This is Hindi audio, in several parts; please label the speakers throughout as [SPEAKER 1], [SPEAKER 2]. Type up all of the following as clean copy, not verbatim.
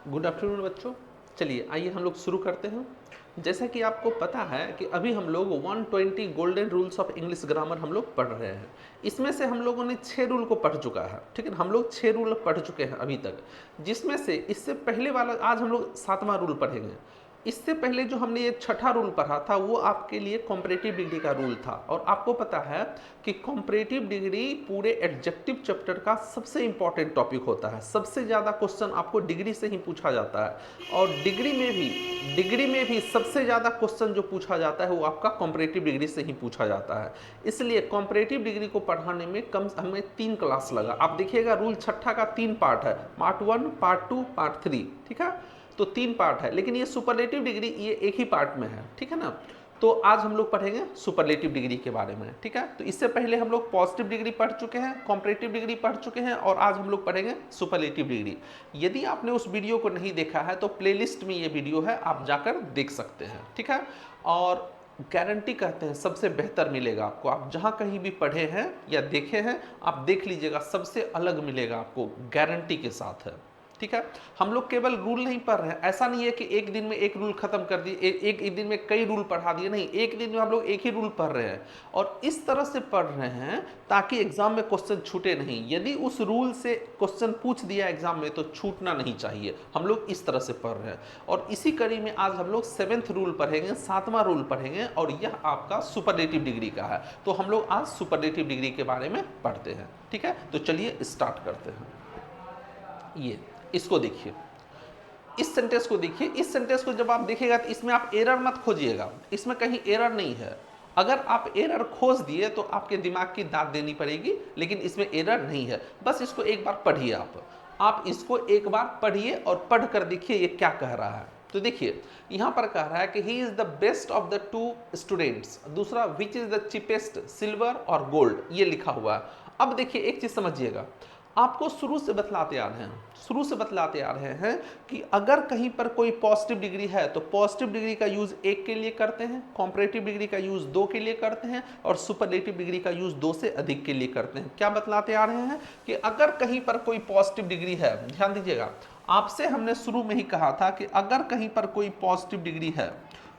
[SPEAKER 1] गुड आफ्टरनून बच्चों। चलिए आइए हम लोग शुरू करते हैं। जैसा कि आपको पता है कि अभी हम लोग 120 golden rules of English grammar हम लोग पढ़ रहे हैं। इसमें से हम लोगों ने 6 रूल को पढ़ चुका है, ठीक है। हम लोग 6 रूल पढ़ चुके हैं अभी तक, जिसमें से इससे पहले वाला आज हम लोग 7वां रूल पढ़ेंगे। इससे पहले जो हमने ये 6ठा रूल पढ़ा था वो आपके लिए कॉम्परेटिव डिग्री का रूल था। और आपको पता है कि कॉम्परेटिव डिग्री पूरे एडजेक्टिव चैप्टर का सबसे इंपॉर्टेंट टॉपिक होता है। सबसे ज़्यादा क्वेश्चन आपको डिग्री से ही पूछा जाता है। और डिग्री में भी सबसे ज़्यादा क्वेश्चन जो पूछा जाता है वो आपका कॉम्परेटिव डिग्री से ही पूछा जाता है। इसलिए कॉम्परेटिव डिग्री को पढ़ाने में कम हमें 3 क्लास लगा। आप देखिएगा रूल 6ठा का 3 पार्ट है, पार्ट 1, पार्ट 2, पार्ट 3, ठीक है। तो 3 पार्ट है, लेकिन ये सुपरलेटिव डिग्री ये एक ही पार्ट में है, ठीक है ना। तो आज हम लोग पढ़ेंगे सुपरलेटिव डिग्री के बारे में, ठीक है। तो इससे पहले हम लोग पॉजिटिव डिग्री पढ़ चुके हैं, कॉम्परेटिव डिग्री पढ़ चुके हैं, और आज हम लोग पढ़ेंगे सुपरलेटिव डिग्री। यदि आपने उस वीडियो को नहीं देखा है तो प्लेलिस्ट में ये वीडियो है, आप जाकर देख सकते हैं, ठीक है। और गारंटी कहते हैं सबसे बेहतर मिलेगा आपको। आप जहाँ कहीं भी पढ़े हैं या देखे हैं आप देख लीजिएगा, सबसे अलग मिलेगा आपको, गारंटी के साथ है, ठीक है। हम लोग केवल रूल नहीं पढ़ रहे हैं, ऐसा नहीं है कि एक दिन में एक रूल खत्म कर दिए, एक दिन में कई रूल पढ़ा दिए, नहीं, एक दिन में हम लोग एक ही रूल पढ़ रहे हैं। और इस तरह से पढ़ रहे हैं ताकि एग्जाम में क्वेश्चन छूटे नहीं। यदि उस रूल से क्वेश्चन पूछ दिया एग्जाम में तो छूटना नहीं चाहिए। हम लोग इस तरह से पढ़ रहे हैं। और इसी कड़ी में आज हम लोग 7th रूल पढ़ेंगे, 7वां रूल पढ़ेंगे, और यह आपका सुपरलेटिव डिग्री का है। तो हम लोग आज सुपरलेटिव डिग्री के बारे में पढ़ते हैं, ठीक है। तो चलिए स्टार्ट करते हैं। ये इसको देखिए, इस सेंटेंस को देखिए। इस सेंटेंस को जब आप देखिएगा तो इसमें आप एरर मत खोजिएगा, इसमें कहीं एरर नहीं है। अगर आप एरर खोज दिए तो आपके दिमाग की दाद देनी पड़ेगी, लेकिन इसमें एरर नहीं है। बस इसको एक बार पढ़िए, आप इसको एक बार पढ़िए और पढ़ कर देखिए ये क्या कह रहा है। तो देखिए यहां पर कह रहा है कि he is the best of the 2 students. दूसरा, which is the cheapest, silver और गोल्ड, ये लिखा हुआ है। अब देखिए एक चीज समझिएगा, आपको शुरू से बतलाते आ रहे हैं कि अगर कहीं पर कोई पॉजिटिव डिग्री है तो पॉजिटिव डिग्री का यूज 1 के लिए करते हैं, कॉम्परेटिव डिग्री का यूज 2 के लिए करते हैं, और सुपरलेटिव डिग्री का यूज 2 से अधिक के लिए करते हैं। क्या बतलाते आ रहे हैं कि अगर कहीं पर कोई पॉजिटिव डिग्री है, ध्यान दीजिएगा, आपसे हमने शुरू में ही कहा था कि अगर कहीं पर कोई पॉजिटिव डिग्री है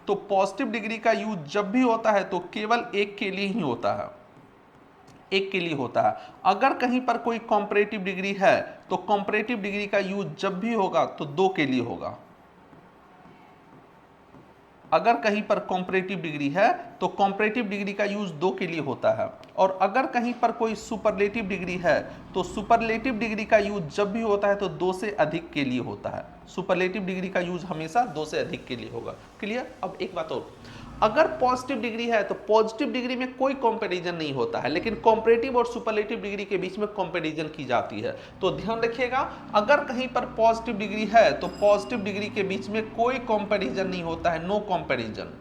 [SPEAKER 1] तो पॉजिटिव डिग्री का यूज जब भी होता है तो केवल 1 के लिए ही होता है, 1 के लिए होता है। अगर कहीं पर कोई कॉम्परेटिव डिग्री है तो कॉम्परेटिव डिग्री का यूज जब भी होगा तो 2 के लिए होगा। अगर कहीं पर कॉम्परेटिव डिग्री है तो कॉम्परेटिव डिग्री का यूज 2 के लिए होता है। और अगर कहीं पर कोई सुपरलेटिव डिग्री है तो सुपरलेटिव डिग्री का यूज जब भी होता है तो 2 से अधिक के लिए होता है। सुपरलेटिव डिग्री का यूज हमेशा 2 से अधिक के लिए होगा। क्लियर। अब एक बात और, अगर पॉजिटिव डिग्री है तो पॉजिटिव डिग्री में कोई कंपैरिजन नहीं होता है, लेकिन कॉम्परेटिव और सुपरलेटिव डिग्री के बीच में कंपैरिजन की जाती है। तो ध्यान रखिएगा, अगर कहीं पर पॉजिटिव डिग्री है तो पॉजिटिव डिग्री के बीच में कोई कंपैरिजन नहीं होता है, नो कंपैरिजन।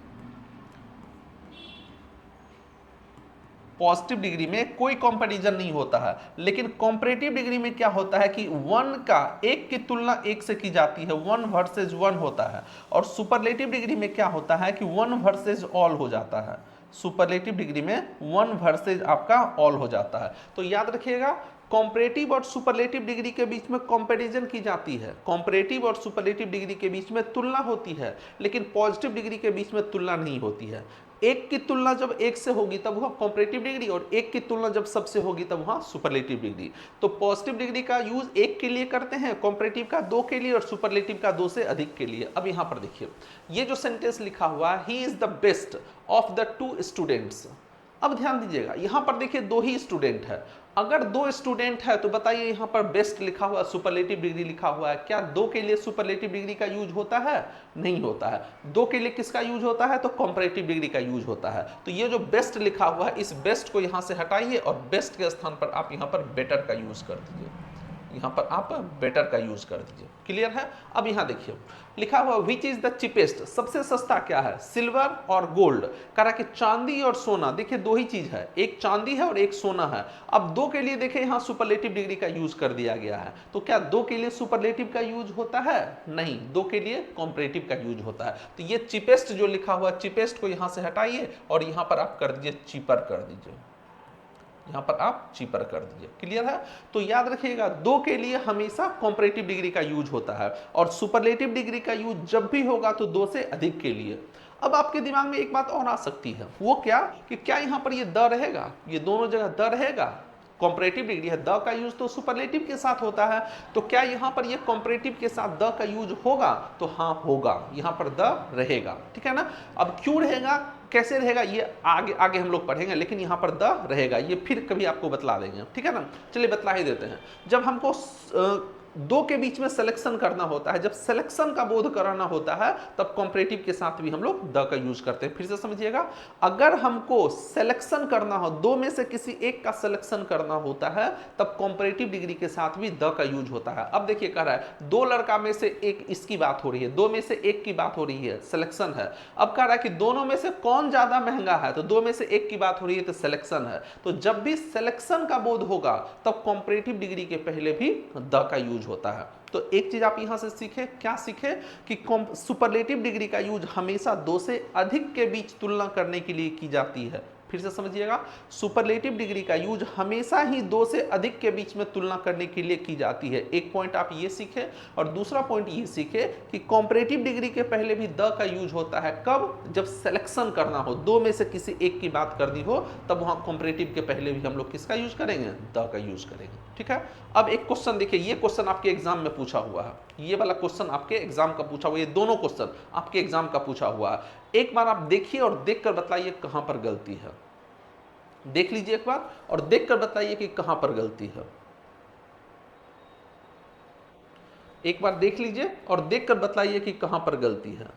[SPEAKER 1] पॉजिटिव डिग्री में कोई कंपैरिजन नहीं होता है, लेकिन कॉम्परेटिव डिग्री में क्या होता है कि 1 का 1 की तुलना 1 से की जाती है, 1 वर्सेस 1 होता है। और सुपरलेटिव डिग्री में क्या होता है कि 1 वर्सेस ऑल हो जाता है। सुपरलेटिव डिग्री में 1 वर्सेस आपका ऑल हो जाता है। तो याद रखिएगा, कॉम्परेटिव और सुपरलेटिव डिग्री के बीच में कंपैरिजन की जाती है, कॉम्परेटिव और सुपरलेटिव डिग्री के बीच में तुलना होती है, लेकिन पॉजिटिव डिग्री के बीच में तुलना नहीं होती है। 1 की तुलना जब 1 से होगी तब वह कॉम्परेटिव डिग्री, और 1 की तुलना जब सबसे होगी तब वह सुपरलेटिव डिग्री। तो पॉजिटिव डिग्री का यूज 1 के लिए करते हैं, कॉम्परेटिव का 2 के लिए, और सुपरलेटिव का 2 से अधिक के लिए। अब यहां पर देखिए, ये जो सेंटेंस लिखा हुआ है, he is the best of the 2 students. अब ध्यान दीजिएगा, यहां पर देखिए 2 ही स्टूडेंट है। अगर 2 स्टूडेंट है तो बताइए, यहां पर बेस्ट लिखा हुआ, सुपरलेटिव डिग्री लिखा हुआ है, क्या 2 के लिए सुपरलेटिव डिग्री का यूज होता है? नहीं होता है। 2 के लिए किसका यूज होता है? तो कॉम्परेटिव डिग्री का यूज होता है। तो ये जो बेस्ट लिखा हुआ है, इस बेस्ट को यहां से हटाइए और बेस्ट के स्थान पर आप यहां पर बेटर का यूज कर दीजिए, यहां पर आप बेटर का यूज कर दीजिए। क्लियर है। अब यहां देखिए लिखा हुआ विच इज द चीपेस्ट, सबसे सस्ता क्या है? सिल्वर और गोल्ड। कह रहा कि चांदी और सोना। देखिए 2 ही चीज है, एक चांदी है और एक सोना है। अब 2 के लिए देखिए यहां सुपरलेटिव डिग्री का यूज कर दिया गया है। तो क्या 2 के लिए सुपरलेटिव का यूज होता है? नहीं, 2 के लिए कॉम्परेटिव का यूज होता है। तो ये चीपेस्ट जो लिखा हुआ, चीपेस्ट को यहां से हटाइए और यहां पर आप कर दीजिए चीपर कर दीजिए। यहाँ पर आप चीपर कर दीजिए। क्लियर है? तो याद रखिएगा, दो के लिए हमेशा कंपैरेटिव डिग्री का यूज होता है और सुपरलेटिव डिग्री का यूज जब भी होगा तो दो से अधिक के लिए। अब आपके दिमाग में एक बात और आ सकती है, वो क्या कि क्या यहाँ पर ये द रहेगा, ये दोनों जगह द रहेगा। कंपैरेटिव डिग्री है, द का यूज तो सुपरलेटिव के साथ होता है, तो क्या यहाँ पर ये कंपैरेटिव के साथ द का यूज होगा? तो हाँ होगा, यहाँ पर द रहेगा। ठीक है ना? अब क्यों रहेगा, कैसे रहेगा, ये आगे आगे हम लोग पढ़ेंगे, लेकिन यहाँ पर द रहेगा, ये फिर कभी आपको बतला देंगे। ठीक है ना? चलिए बतला ही देते हैं। जब हमको दो के बीच में सिलेक्शन करना होता है, जब सिलेक्शन का बोध कराना होता है, तब कंपैरेटिव के साथ भी हम लोग द का यूज करते हैं। फिर से समझिएगा, अगर हमको सिलेक्शन करना हो, दो में से किसी एक का सिलेक्शन करना होता है, तब कंपैरेटिव डिग्री के साथ भी द का यूज होता है। अब देखिए कह रहा है दो लड़का में से एक, इसकी बात हो रही है, दो में से एक की बात हो रही है, सिलेक्शन है। अब कह रहा है कि दोनों में से कौन ज्यादा महंगा है, तो दो में से एक की बात हो रही है, तो सिलेक्शन है। तो जब भी सिलेक्शन का बोध होगा, तब कंपैरेटिव डिग्री के पहले भी द का यूज होता है। तो एक चीज आप यहां से सीखे, क्या सीखे कि सुपरलेटिव डिग्री का यूज हमेशा दो से अधिक के बीच तुलना करने के लिए की जाती है। फिर से समझिएगा, सुपरलेटिव डिग्री का यूज हमेशा ही दो से अधिक के बीच में तुलना करने के लिए की जाती है। एक पॉइंट आप ये सीखे, और दूसरा पॉइंट ये सीखे कि कंपैरेटिव डिग्री के पहले भी द का यूज होता है। कब? जब सिलेक्शन करना हो, दो में से किसी एक की बात करनी हो, तब वहां कंपैरेटिव के पहले भी हम लोग किसका यूज करेंगे? द का यूज करेंगे। ठीक है? अब एक क्वेश्चन देखिए, ये क्वेश्चन आपके एग्जाम में पूछा हुआ है, ये वाला क्वेश्चन आपके एग्जाम का पूछा हुआ है, ये दोनों क्वेश्चन आपके एग्जाम का पूछा हुआ है। एक बार आप देखिए और देखकर बताइए कहां पर गलती है। देख लीजिए एक बार और देखकर बताइए कि कहां पर गलती है। एक बार देख लीजिए और देखकर बताइए कि कहां पर गलती है।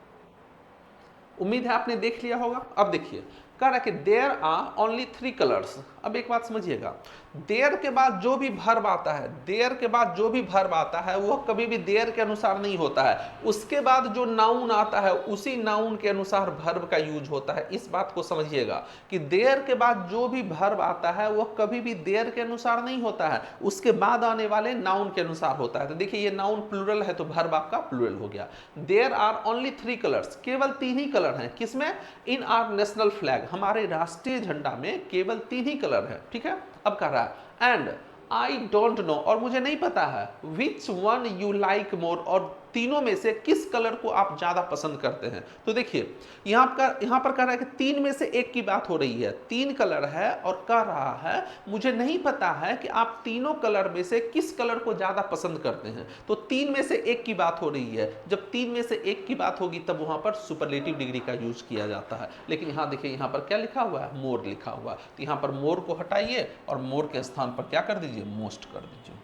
[SPEAKER 1] उम्मीद है आपने देख लिया होगा। अब देखिए, कह रहा है कि देयर आर ओनली 3 कलर्स। अब एक बात समझिएगा, देयर के बाद जो भी वर्ब आता है, देयर के बाद जो भी वर्ब आता है वह कभी भी देयर के अनुसार नहीं होता है। उसके बाद जो नाउन आता है उसी नाउन के अनुसार वर्ब का यूज होता है। इस बात को समझिएगा कि देयर के बाद जो भी वर्ब आता है वह कभी भी देयर के अनुसार नहीं होता है, उसके बाद आने वाले नाउन के अनुसार होता है। तो देखिए, ये नाउन प्लूरल है तो वर्ब आपका प्लूरल हो गया। देयर आर ओनली 3 कलर्स, केवल 3 ही कलर हैं। किसमें? इन आवर नेशनल फ्लैग, हमारे राष्ट्रीय झंडा में केवल 3 ही कलर है। ठीक है? अब कह रहा है एंड आई डोंट नो, और मुझे नहीं पता है, which one you like more, और तीनों में से किस कलर को आप ज्यादा पसंद करते हैं। तो देखिए यहां पर कह रहा है कि 3 में से एक की बात हो रही है, 3 कलर है और कह रहा है मुझे नहीं पता है कि आप तीनों कलर में से किस कलर को ज्यादा पसंद करते हैं। तो 3 में से एक की बात हो रही है, जब 3 में से एक की बात होगी तब वहां पर सुपरलेटिव डिग्री का यूज किया जाता है। लेकिन यहां देखिए, यहां पर क्या लिखा हुआ है? मोर लिखा हुआ है। तो यहां पर मोर को हटाइए और मोर के स्थान पर क्या कर दीजिए? मोस्ट कर दीजिए।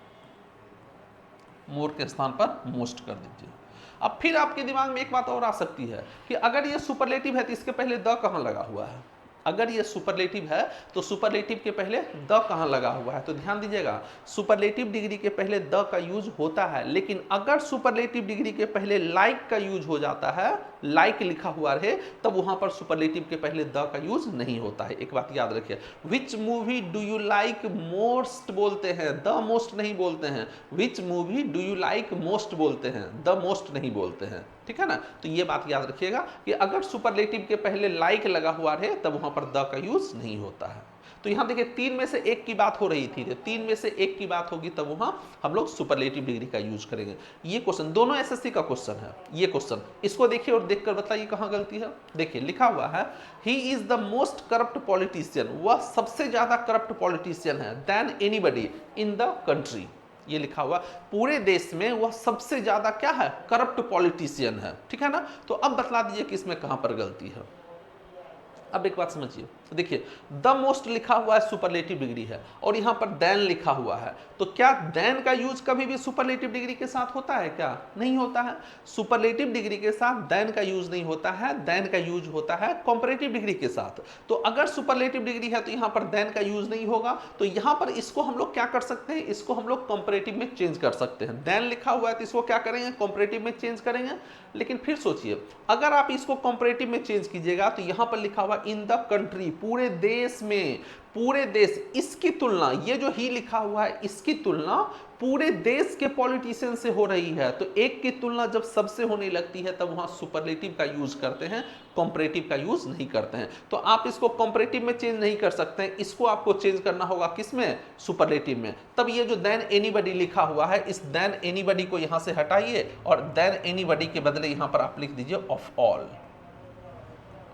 [SPEAKER 1] मोर के स्थान पर मोस्ट कर दीजिए। अब फिर आपके दिमाग में एक बात और आ सकती है कि अगर ये सुपरलेटिव है तो इसके पहले द कहां लगा हुआ है? अगर ये सुपरलेटिव है तो सुपरलेटिव के पहले द कहां लगा हुआ है? तो ध्यान दीजिएगा, सुपरलेटिव डिग्री के पहले द का यूज होता है, लेकिन अगर सुपरलेटिव डिग्री के पहले लाइक का यूज हो जाता है, लाइक लिखा हुआ रहे, तब वहां पर सुपरलेटिव के पहले द का यूज नहीं होता है। एक बात याद रखिए, which movie do you like most बोलते हैं, द मोस्ट नहीं बोलते हैं। Which movie do you like most बोलते हैं, द मोस्ट नहीं बोलते हैं। ठीक है ना? तो ये बात याद रखिएगा कि अगर सुपरलेटिव के पहले लाइक लगा हुआ रहे तब वहां पर द का यूज नहीं होता है। तो यहां देखिए 3 में से एक की बात हो रही थी, तो 3 में से एक की बात होगी तब वहां हम लोग सुपरलेटिव डिग्री का यूज करेंगे। ये क्वेश्चन दोनों एसएससी का क्वेश्चन है। ये क्वेश्चन इसको देखिए और देखकर बताइए कहां गलती है। देखिए लिखा हुआ है he is the most corrupt politician, वह सबसे ज्यादा करप्ट पॉलिटिशियन है, than anybody in the country. ये लिखा हुआ पूरे देश में वह सबसे ज्यादा क्या है? करप्ट पॉलिटिशियन है। ठीक है ना? तो अब बतला दीजिए कि इसमें कहां पर गलती है। अब एक बात समझिए, देखिए द मोस्ट लिखा हुआ है सुपरलेटिव डिग्री है और यहां पर देन लिखा हुआ है, तो क्या देन का यूज कभी भी सुपरलेटिव डिग्री के साथ होता है क्या? नहीं होता है। सुपरलेटिव डिग्री के साथ देन का यूज नहीं होता है, देन का यूज होता है कंपैरेटिव डिग्री के साथ। तो अगर सुपरलेटिव डिग्री है तो यहां पर देन का यूज नहीं होगा, तो यहां पर इसको हम लोग क्या कर सकते हैं? इसको हम लोग कंपैरेटिव में चेंज कर सकते हैं। देन लिखा हुआ है तो इसको क्या करेंगे? कंपैरेटिव में चेंज करेंगे। लेकिन फिर सोचिए, अगर आप इसको कंपैरेटिव में चेंज कीजिएगा तो यहां पर लिखा हुआ इन द कंट्री, पूरे देश में, पूरे देश, इसकी तुलना, ये जो ही लिखा हुआ है इसकी तुलना पूरे देश के पॉलिटिशियन से हो रही है। तो एक की तुलना जब सबसे होने लगती है तब वहां सुपरलेटिव का यूज करते हैं, कंपैरेटिव का यूज नहीं करते हैं। तो आप इसको कंपैरेटिव में चेंज नहीं कर सकते हैं, इसको आपको चेंज करना होगा किसमें, सुपरलेटिव में। तब ये जो देन एनीबॉडी लिखा हुआ है, इस देन एनीबॉडी को यहां से हटाइए और देन एनीबॉडी के बदले यहां पर आप लिख दीजिए ऑफ ऑल।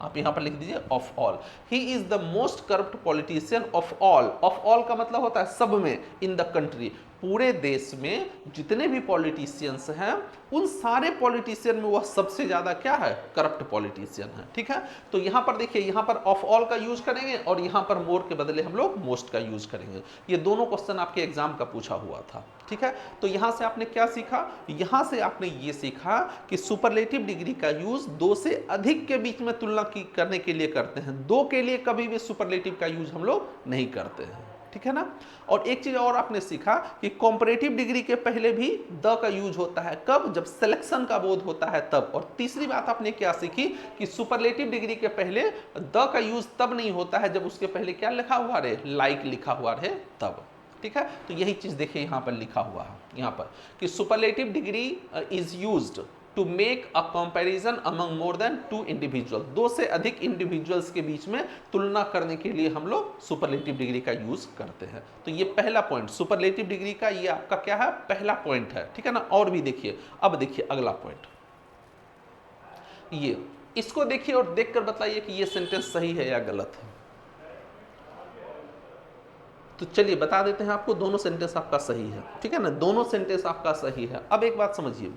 [SPEAKER 1] आप यहां पर लिख दीजिए of all. He is the most corrupt politician of all. Of all का मतलब होता है सब में, इन द कंट्री, पूरे देश में जितने भी पॉलिटिशियंस हैं उन सारे पॉलिटिशियन में वह सबसे ज्यादा क्या है, करप्ट पॉलिटिशियन है। ठीक है, तो यहां पर देखिए, यहां पर ऑफ ऑल का यूज करेंगे और यहां पर मोर के बदले हम लोग मोस्ट का यूज करेंगे। ये दोनों क्वेश्चन आपके एग्जाम का पूछा हुआ था। ठीक है, तो यहां से आपने क्या सीखा, यहां से आपने ये सीखा कि सुपरलेटिव डिग्री का यूज दो से अधिक के बीच में तुलना करने के लिए करते हैं, दो के लिए कभी भी सुपरलेटिव का यूज हम लोग नहीं करते हैं। ठीक है ना। और एक चीज और आपने सीखा कि कॉम्परेटिव डिग्री के पहले भी द का यूज होता है, कब, जब सिलेक्शन का बोध होता है तब। और तीसरी बात आपने क्या सीखी कि सुपरलेटिव डिग्री के पहले द का यूज तब नहीं होता है जब उसके पहले क्या लिखा हुआ रहे, लाइक लिखा हुआ रहे तब। ठीक है, तो यही चीज देखिए यहां पर लिखा हुआ है, यहां पर कि superlative degree is used to make a comparison among more than two individual. दो से अधिक इंडिविजुअल्स के बीच में तुलना करने के लिए हम लोग सुपरलेटिव डिग्री का यूज करते हैं। तो ये पहला पॉइंट सुपरलेटिव डिग्री का, ये आपका क्या है, पहला पॉइंट है। ठीक है ना। और भी देखिए, अब देखिए अगला पॉइंट, ये इसको देखिए और देखकर बताइए कि ये सेंटेंस सही है या गलत है। तो चलिए बता देते हैं आपको, दोनों सेंटेंस आपका सही है। ठीक है ना, दोनों सेंटेंस आपका सही है। अब एक बात समझिए,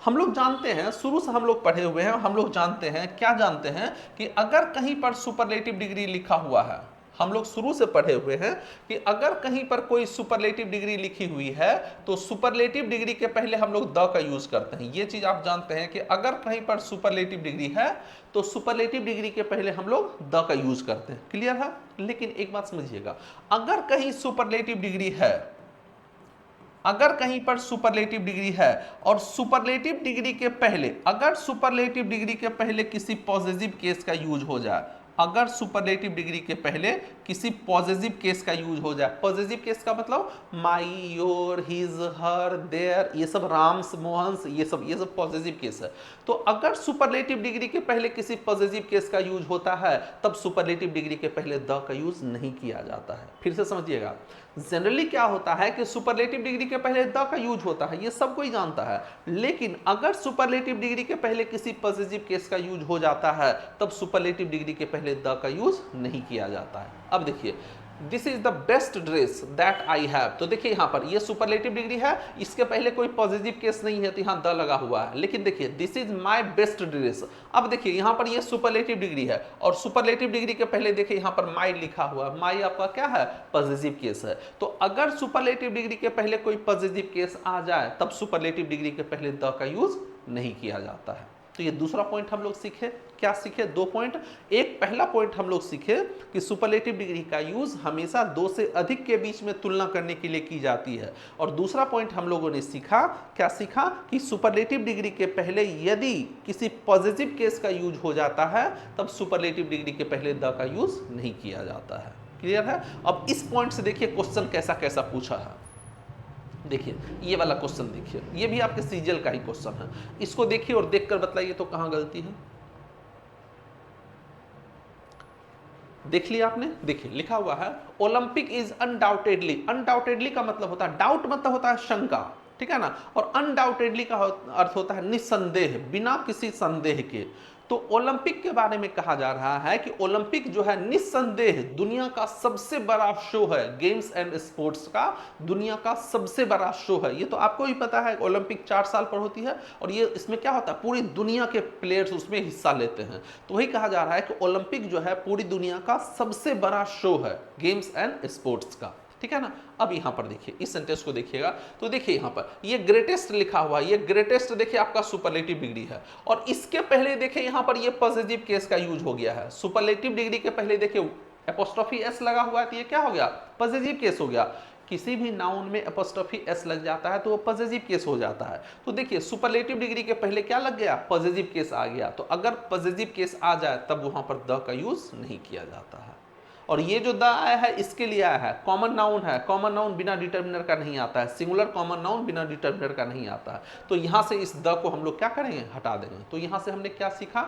[SPEAKER 1] हम लोग जानते हैं, शुरू से हम लोग पढ़े हुए हैं, हम लोग जानते हैं, क्या जानते हैं कि अगर कहीं पर सुपरलेटिव डिग्री लिखा हुआ है, हम लोग शुरू से पढ़े हुए हैं कि अगर कहीं पर कोई सुपरलेटिव डिग्री लिखी हुई है तो सुपरलेटिव डिग्री के पहले हम लोग द का यूज करते हैं। ये चीज आप जानते हैं कि अगर कहीं पर सुपरलेटिव डिग्री है तो सुपरलेटिव डिग्री के पहले हम लोग द का यूज करते हैं। क्लियर है। लेकिन एक बात समझिएगा, अगर कहीं सुपरलेटिव डिग्री है, अगर कहीं पर सुपरलेटिव डिग्री है और सुपरलेटिव डिग्री के पहले, अगर सुपरलेटिव डिग्री के पहले किसी पॉजिटिव केस का यूज हो जाए, अगर सुपरलेटिव डिग्री के पहले किसी पॉजिटिव केस का यूज हो जाए, पॉजिटिव केस का मतलब माई, योर, हिज, हर, देयर, ये सब, राम्स, मोहन्स, ये सब पॉजिटिव केस है। तो अगर सुपरलेटिव डिग्री के पहले किसी पॉजिटिव केस का यूज होता है तब सुपरलेटिव डिग्री के पहले द का यूज नहीं किया जाता है। फिर से समझिएगा, जनरली क्या होता है कि सुपरलेटिव डिग्री के पहले द का यूज होता है, ये सब कोई जानता है। लेकिन अगर सुपरलेटिव डिग्री के पहले किसी पॉजिटिव केस का यूज हो जाता है तब सुपरलेटिव डिग्री के पहले द का यूज नहीं किया जाता है। अब देखिए, this is the best dress that I have. तो देखिए यहां पर ये सुपरलेटिव डिग्री है, इसके पहले कोई पॉजिटिव केस नहीं है तो यहां द लगा हुआ है। लेकिन देखिए, this is my best dress. अब देखिए यहां पर ये सुपरलेटिव डिग्री है और सुपरलेटिव डिग्री के पहले देखिए यहां पर माय लिखा हुआ है। माय आपका क्या है, पॉजिटिव केस है। तो अगर सुपरलेटिव डिग्री के पहले कोई पॉजिटिव केस आ जाए तब सुपरलेटिव डिग्री के पहले द का यूज नहीं किया जाता है। तो ये दूसरा पॉइंट हम लोग सीखे। क्या सीखे, दो पॉइंट। एक पहला पॉइंट हम लोग सीखे कि सुपरलेटिव डिग्री का यूज हमेशा दो से अधिक के बीच में तुलना करने के लिए की जाती है। और दूसरा पॉइंट हम लोगों ने सीखा, क्या सीखा, कि सुपरलेटिव डिग्री के पहले यदि किसी पॉजिटिव केस का यूज हो जाता है तब सुपरलेटिव डिग्री के पहले द का यूज नहीं किया जाता है। क्लियर है। अब इस पॉइंट से देखिए क्वेश्चन कैसा कैसा पूछा है। देखिए ये वाला क्वेश्चन देखिए, ये भी आपके सीजीएल का ही क्वेश्चन है। इसको देखिए और देखकर बताइए तो कहां गलती है। देख लिया आपने। देखिए लिखा हुआ है ओलंपिक इज अनडाउटेडली। अनडाउटेडली का मतलब होता है, डाउट मतलब होता है शंका, ठीक है ना। और अनडाउटेडली का अर्थ होता है निस्संदेह, बिना किसी संदेह के। तो ओलंपिक के बारे में कहा जा रहा है कि ओलंपिक जो है निस्संदेह दुनिया का सबसे बड़ा शो है, गेम्स एंड स्पोर्ट्स का दुनिया का सबसे बड़ा शो है। ये तो आपको भी पता है, ओलंपिक 4 साल पर होती है और ये इसमें क्या होता है, पूरी दुनिया के प्लेयर्स उसमें हिस्सा लेते हैं। तो वही कहा जा रहा है कि ओलंपिक जो है पूरी दुनिया का सबसे बड़ा शो है गेम्स एंड स्पोर्ट्स का, ठीक है ना। अब यहां पर देखिए इस सेंटेंस को देखिएगा तो देखिए यहां पर ये ग्रेटेस्ट लिखा हुआ है। ये ग्रेटेस्ट देखिए आपका सुपरलेटिव डिग्री है और इसके पहले देखिए यहां पर ये पॉजिटिव केस का यूज हो गया है। सुपरलेटिव डिग्री के पहले देखिए एपोस्ट्रोफी एस लगा हुआ है तो ये क्या हो गया, पॉजिटिव केस हो गया। किसी भी नाउन में एपोस्ट्रोफी एस लग जाता है तो वो पॉजिटिव केस हो जाता है। तो देखिए सुपरलेटिव डिग्री के पहले क्या लग गया, पॉजिटिव केस आ गया। तो अगर पॉजिटिव केस आ जाए तब वहां पर द का यूज नहीं किया जाता है। और ये जो द आया है इसके लिए आया है, कॉमन नाउन है, कॉमन नाउन बिना डिटर्मिनर का नहीं आता है, सिंगुलर कॉमन नाउन बिना डिटर्मिनर का नहीं आता है। तो यहां से इस द को हम लोग क्या करेंगे, हटा देंगे। तो यहां से हमने क्या सीखा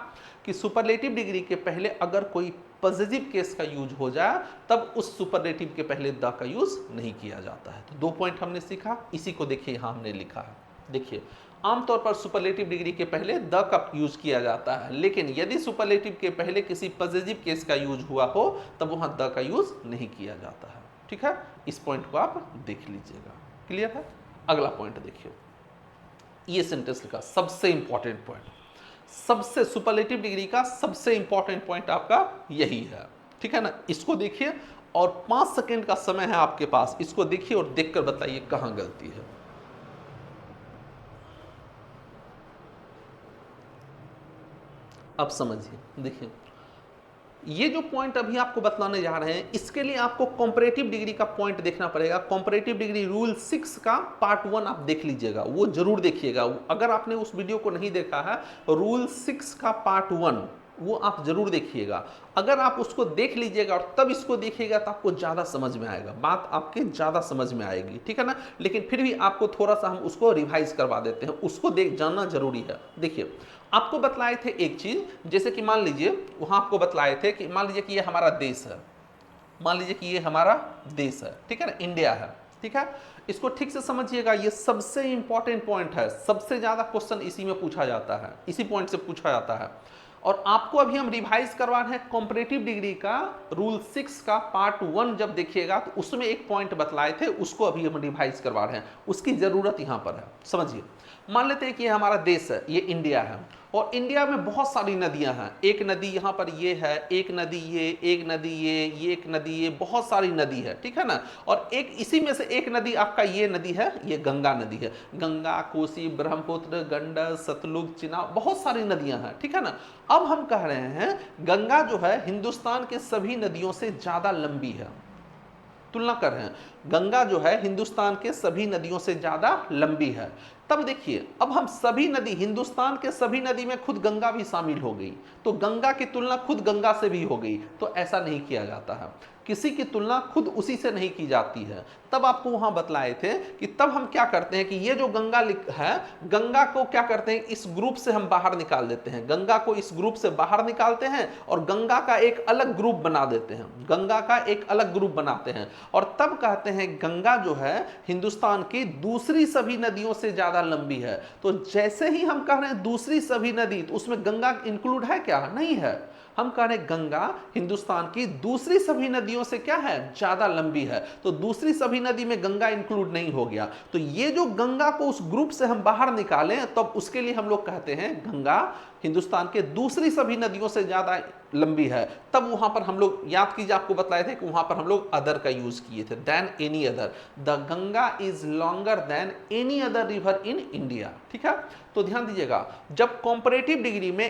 [SPEAKER 1] कि सुपरलेटिव डिग्री के पहले अगर कोई पॉजिटिव केस का यूज हो जाए तब उस सुपरलेटिव के पहले द का यूज नहीं किया जाता है। तो 2 पॉइंट हमने सीखा, इसी को देखिए यहां हमने लिखा है। देखिए आमतौर पर सुपरलेटिव डिग्री के पहले द का यूज किया जाता है, लेकिन यदि सुपरलेटिव के पहले किसी पॉजिटिव केस का यूज हुआ हो तब वहां द का यूज नहीं किया जाता है। ठीक है, इस पॉइंट को आप देख लीजिएगा। क्लियर है? अगला पॉइंट देखिए, ये सेंटेंस लिखा, सबसे इंपॉर्टेंट पॉइंट, सबसे सुपरलेटिव डिग्री का सबसे इंपॉर्टेंट पॉइंट आपका यही है। ठीक है ना, इसको देखिए और 5 सेकंड का समय है आपके पास, इसको देखिए और देखकर बताइए कहां गलती है। अब समझिए, देखिए ये जो पॉइंट अभी आपको बतलाने जा रहे हैं इसके लिए आपको कंपैरेटिव डिग्री का पॉइंट देखना पड़ेगा। कंपैरेटिव डिग्री रूल 6 का पार्ट 1 आप देख लीजिएगा, वो जरूर देखिएगा। अगर आपने उस वीडियो को नहीं देखा है, रूल 6 का पार्ट 1 वो आप जरूर देखिएगा। अगर आप उसको देख लीजिएगा और तब इसको देखिएगा तो आपको ज़्यादा समझ में आएगा, बात आपके ज़्यादा समझ में आएगी। ठीक है ना, लेकिन फिर भी आपको थोड़ा सा हम उसको रिवाइज करवा देते हैं, उसको देख जानना जरूरी है। देखिए आपको बतलाए थे एक चीज, जैसे कि मान लीजिए वहां आपको बतलाए थे कि मान लीजिए कि ये हमारा देश है, मान लीजिए कि ये हमारा देश है, ठीक है ना, इंडिया है। ठीक है, इसको ठीक से समझिएगा, ये सबसे इंपॉर्टेंट पॉइंट है, सबसे ज्यादा क्वेश्चन इसी में पूछा जाता है, इसी पॉइंट से पूछा जाता है। और आपको अभी हम रिवाइज करवा रहे हैं कंपैरेटिव डिग्री का रूल 6 का पार्ट 1 जब देखिएगा तो उसमें एक पॉइंट बतलाए थे, उसको अभी हम रिवाइज करवा रहे हैं, उसकी जरूरत यहां पर है। समझिए, मान लेते हैं कि ये हमारा देश है, ये इंडिया है, और इंडिया में बहुत सारी नदियां हैं। एक नदी यहाँ पर ये है, एक नदी ये, एक नदी ये एक नदी ये, बहुत सारी नदी है। ठीक है ना, और एक इसी में से एक नदी आपका ये नदी है, ये गंगा नदी है। गंगा, कोसी, ब्रह्मपुत्र, गंडक, सतलुज, चिनाब, बहुत सारी नदियां हैं। ठीक है ना, अब हम कह रहे हैं गंगा जो है हिंदुस्तान के सभी नदियों से ज्यादा लंबी है। तुलना कर रहे हैं, गंगा जो है हिंदुस्तान के सभी नदियों से ज्यादा लंबी है। तब देखिए, अब हम सभी नदी, हिंदुस्तान के सभी नदी में खुद गंगा भी शामिल हो गई, तो गंगा की तुलना खुद गंगा से भी हो गई। तो ऐसा नहीं किया जाता है, किसी की तुलना खुद उसी से नहीं की जाती है। तब आपको वहां बतलाए थे कि तब हम क्या करते हैं कि ये जो गंगा है, गंगा को क्या करते हैं, इस ग्रुप से हम बाहर निकाल देते हैं, गंगा को इस ग्रुप से बाहर निकालते हैं और गंगा का एक अलग ग्रुप बना देते हैं, गंगा का एक अलग ग्रुप बनाते हैं। और तब कहते हैं गंगा जो है हिंदुस्तान की दूसरी सभी नदियों से ज्यादा लंबी है। तो जैसे ही हम कह रहे हैं दूसरी सभी नदी, तो उसमें गंगा इंक्लूड है क्या? नहीं है। हम कह रहे गंगा हिंदुस्तान की दूसरी सभी नदियों से क्या है, ज्यादा लंबी है। तो दूसरी सभी नदी में गंगा इंक्लूड नहीं हो गया। तो ये जो गंगा को उस ग्रुप से हम बाहर निकालें, तब तो उसके लिए हम लोग कहते हैं गंगा हिंदुस्तान के दूसरी सभी नदियों से ज्यादा लंबी है। तब वहां पर हम लोग, याद कीजिए आपको बताए थे कि वहां पर हम लोग अदर का यूज किए थे, than any other. The Ganga is longer than any other river in India. ठीक है, तो ध्यान दीजिएगा, जब कॉम्परेटिव डिग्री में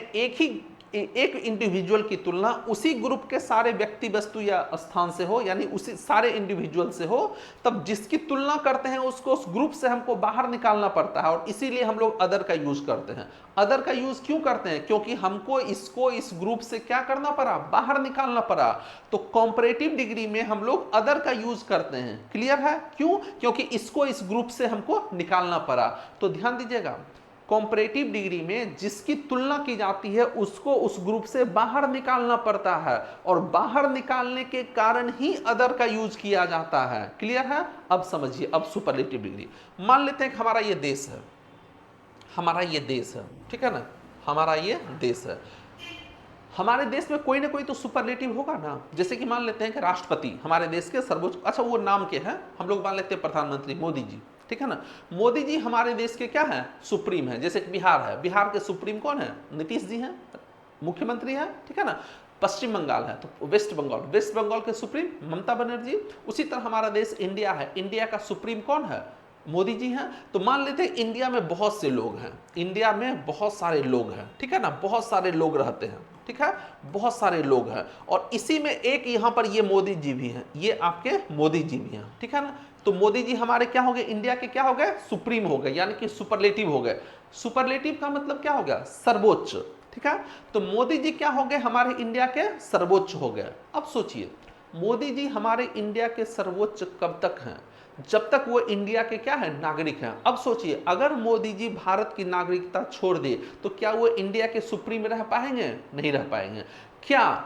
[SPEAKER 1] एक इंडिविजुअल की तुलना उसी ग्रुप के सारे व्यक्ति, वस्तु या स्थान से हो, यानी उसी सारे इंडिविजुअल से हो, तब जिसकी तुलना करते हैं उसको उस ग्रुप से हमको बाहर निकालना पड़ता है, और इसीलिए हम लोग अदर का यूज करते हैं। अदर का यूज क्यों करते हैं? क्योंकि हमको इसको इस ग्रुप से क्या करना पड़ा, बाहर निकालना पड़ा। तो कॉम्परेटिव डिग्री में हम लोग अदर का यूज करते हैं। क्लियर है? क्यों? क्योंकि इसको इस ग्रुप से हमको निकालना पड़ा। तो ध्यान दीजिएगा, कॉम्परेटिव डिग्री में जिसकी तुलना की जाती है उसको उस ग्रुप से बाहर निकालना पड़ता है, और बाहर निकालने के कारण ही अदर का यूज किया जाता है। क्लियर है? अब समझिए, अब सुपरलेटिव डिग्री, मान लेते हैं कि हमारा ये देश है, हमारा ये देश है, ठीक है ना, हमारा ये देश है। हमारे देश में कोई ना कोई तो सुपरलेटिव होगा ना। जैसे कि मान लेते हैं कि राष्ट्रपति हमारे देश के सर्वोच्च, अच्छा वो नाम के हैं, हम लोग मान लेते हैं प्रधानमंत्री मोदी जी, ठीक है ना। मोदी जी हमारे देश के क्या है, सुप्रीम है। जैसे कि बिहार है, बिहार के सुप्रीम कौन है, नीतीश जी हैं, मुख्यमंत्री है, ठीक है ना। पश्चिम बंगाल है तो वेस्ट बंगाल, वेस्ट बंगाल के सुप्रीम ममता बनर्जी। उसी तरह हमारा देश इंडिया है, इंडिया का सुप्रीम कौन है, मोदी जी हैं। तो मान लेते हैं इंडिया में बहुत से लोग हैं, इंडिया में बहुत सारे लोग हैं, ठीक है ना, बहुत सारे लोग रहते हैं, ठीक है, बहुत सारे लोग हैं, और इसी में एक यहाँ पर ये मोदी जी भी हैं, ये आपके मोदी जी भी हैं, ठीक है ना। तो मोदी जी हमारे क्या हो गए, इंडिया के क्या हो गए, सुप्रीम हो गए, यानी कि सुपरलेटिव हो गए। सुपरलेटिव का मतलब क्या हो गया, सर्वोच्च, ठीक है। तो मोदी जी क्या हो गए, हमारे इंडिया के सर्वोच्च हो गए। अब सोचिए, मोदी जी हमारे इंडिया के सर्वोच्च कब तक हैं? जब तक वो इंडिया के क्या है, नागरिक हैं। अब सोचिए, अगर मोदी जी भारत की नागरिकता छोड़ दे तो क्या वो इंडिया के सुप्रीम रह पाएंगे? नहीं रह पाएंगे। क्या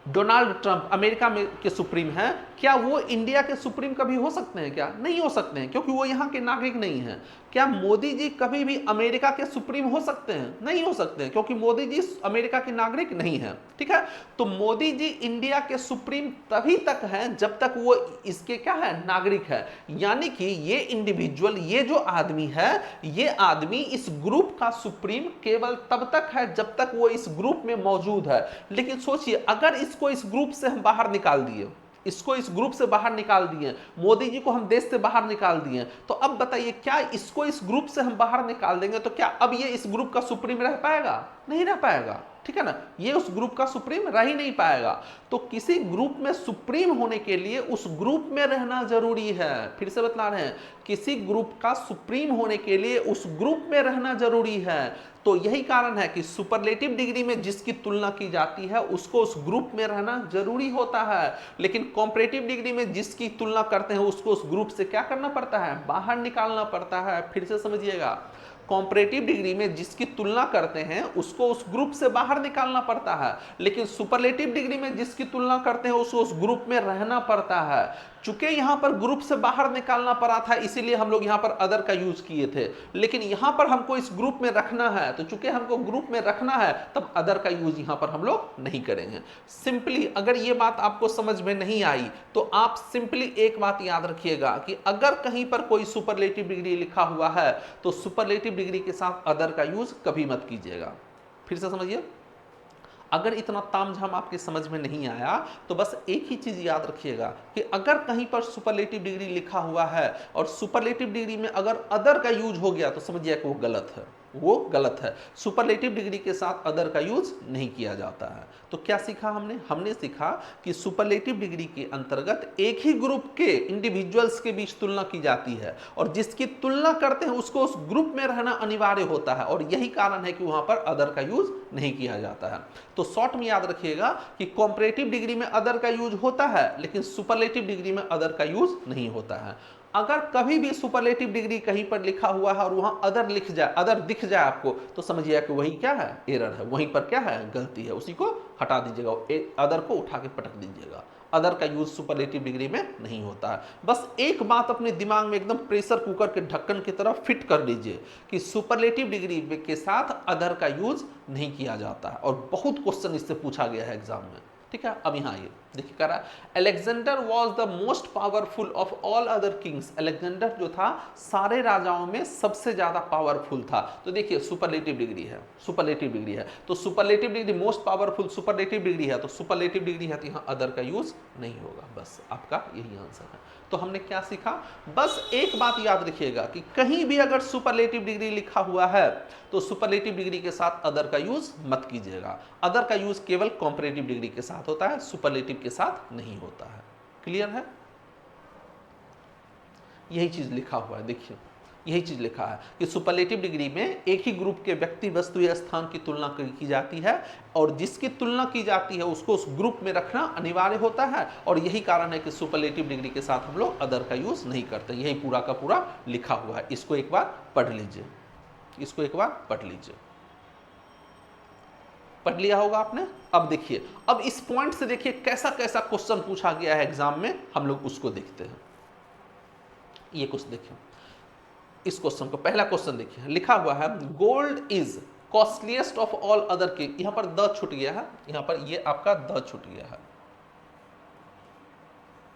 [SPEAKER 1] डोनाल्ड ट्रंप अमेरिका में के सुप्रीम हैं, क्या वो इंडिया के सुप्रीम कभी हो सकते हैं? क्या नहीं हो सकते हैं, क्योंकि वो यहाँ के नागरिक नहीं हैं। क्या मोदी जी कभी भी अमेरिका के सुप्रीम हो सकते हैं? नहीं हो सकते हैं, क्योंकि मोदी जी अमेरिका के नागरिक नहीं हैं। ठीक है, तो मोदी जी इंडिया के सुप्रीम तभी तक हैं जब तक वो इसके क्या है, नागरिक है। यानी कि ये इंडिविजुअल, ये जो आदमी है, ये आदमी इस ग्रुप का सुप्रीम केवल तब तक है जब तक वो इस ग्रुप में मौजूद है। लेकिन सोचिए, अगर इसको इस ग्रुप से हम बाहर निकाल दिए, इसको इस ग्रुप से बाहर निकाल दिए, मोदी जी को हम देश से बाहर निकाल दिए, तो अब बताइए, क्या इसको इस ग्रुप से हम बाहर निकाल देंगे तो क्या अब ये इस ग्रुप का सुप्रीम रह पाएगा? नहीं रह पाएगा। ठीक है ना, ये उस ग्रुप का सुप्रीम रह ही नहीं पाएगा। तो किसी ग्रुप में सुप्रीम होने के लिए उस ग्रुप में रहना जरूरी है। फिर से बता रहे हैं, किसी ग्रुप का सुप्रीम होने के लिए उस ग्रुप में रहना जरूरी है। तो यही कारण है कि सुपरलेटिव डिग्री में जिसकी तुलना की जाती है उसको उस ग्रुप में रहना जरूरी होता है, लेकिन कॉम्परेटिव डिग्री में जिसकी तुलना करते हैं उसको उस ग्रुप से क्या करना पड़ता है, बाहर निकालना पड़ता है। फिर से समझिएगा, कॉम्परेटिव डिग्री में जिसकी तुलना करते हैं उसको उस ग्रुप से बाहर निकालना पड़ता है, लेकिन सुपरलेटिव डिग्री में जिसकी तुलना करते हैं उसको उस ग्रुप में रहना पड़ता है। चूंकि यहां पर ग्रुप से बाहर निकालना पड़ा था इसीलिए हम लोग यहां पर अदर का यूज किए थे, लेकिन यहां पर हमको इस ग्रुप में रखना है, तो चूंकि हमको ग्रुप में रखना है तब अदर का यूज यहां पर हम लोग नहीं करेंगे। सिंपली अगर ये बात आपको समझ में नहीं आई तो आप सिंपली एक बात याद रखिएगा कि अगर कहीं पर कोई सुपरलेटिव डिग्री लिखा हुआ है तो सुपरलेटिव डिग्री के साथ अदर का यूज कभी मत कीजिएगा। फिर से समझिए, अगर इतना तामझाम आपके समझ में नहीं आया तो बस एक ही चीज याद रखिएगा कि अगर कहीं पर सुपरलेटिव डिग्री लिखा हुआ है और सुपरलेटिव डिग्री में अगर अदर का यूज हो गया तो समझिए कि वो गलत है, वो गलत है। सुपरलेटिव डिग्री के साथ अदर का यूज नहीं किया जाता है। तो क्या सीखा हमने? हमने सीखा कि सुपरलेटिव डिग्री के अंतर्गत एक ही ग्रुप के इंडिविजुअल्स के बीच तुलना की जाती है और जिसकी तुलना करते हैं उसको उस ग्रुप में रहना अनिवार्य होता है, और यही कारण है कि वहां पर अदर का यूज नहीं किया जाता है। तो शॉर्ट में याद रखिएगा कि कॉम्परेटिव डिग्री में अदर का यूज होता है लेकिन सुपरलेटिव डिग्री में अदर का यूज नहीं होता है। अगर कभी भी सुपरलेटिव डिग्री कहीं पर लिखा हुआ है और वहां अदर लिख जाए, अदर दिख जाए आपको, तो समझिए कि वही क्या है, एरर है, वहीं पर क्या है, गलती है, उसी को हटा दीजिएगा, अदर को उठा के पटक दीजिएगा। अदर का यूज सुपरलेटिव डिग्री में नहीं होता है। बस एक बात अपने दिमाग में एकदम प्रेशर कुकर के ढक्कन की तरह फिट कर लीजिए कि सुपरलेटिव डिग्री के साथ अदर का यूज नहीं किया जाता है, और बहुत क्वेश्चन इससे पूछा गया है एग्जाम में। ठीक है, अब यहाँ आइए, देखिए कह रहा है Alexander was the most powerful of all other Kings. Alexander जो था सारे राजाओं में सबसे ज्यादा पावरफुल था। तो देखिए सुपरलेटिव डिग्री है, सुपरलेटिव डिग्री है, तो superlative degree most powerful superlative degree है, तो सुपरलेटिव डिग्री है तो यहाँ अदर का यूज नहीं होगा। बस आपका यही आंसर है। तो हमने क्या सीखा? बस एक बात याद रखिएगा कि कहीं भी अगर सुपरलेटिव डिग्री लिखा हुआ है तो सुपरलेटिव डिग्री के साथ अदर का यूज मत कीजिएगा। अदर का यूज केवल कॉम्परेटिव डिग्री के साथ होता है, सुपरलेटिव के साथ नहीं होता है। क्लियर है? यही चीज लिखा हुआ है, देखिए यही चीज लिखा है कि सुपरलेटिव डिग्री में एक ही ग्रुप के व्यक्ति, वस्तु या स्थान की तुलना की जाती है और जिसकी तुलना की जाती है उसको उस ग्रुप में रखना अनिवार्य होता है, और यही कारण है कि सुपरलेटिव डिग्री के साथ हम लोग अदर का यूज नहीं करते। यही पूरा का पूरा लिखा हुआ है। इसको एक बार पढ़ लीजिए, इसको एक बार पढ़ लीजिए। पढ़ लिया होगा आपने? अब देखिए, अब इस पॉइंट से देखिए कैसा कैसा क्वेश्चन पूछा गया है एग्जाम में, हम लोग उसको देखते हैं। ये कुछ देखिए, इस क्वेश्चन को, पहला क्वेश्चन देखिए, लिखा हुआ है gold is costliest of all other के। यहां पर द छूट गया है, यहां पर ये आपका द छूट गया है,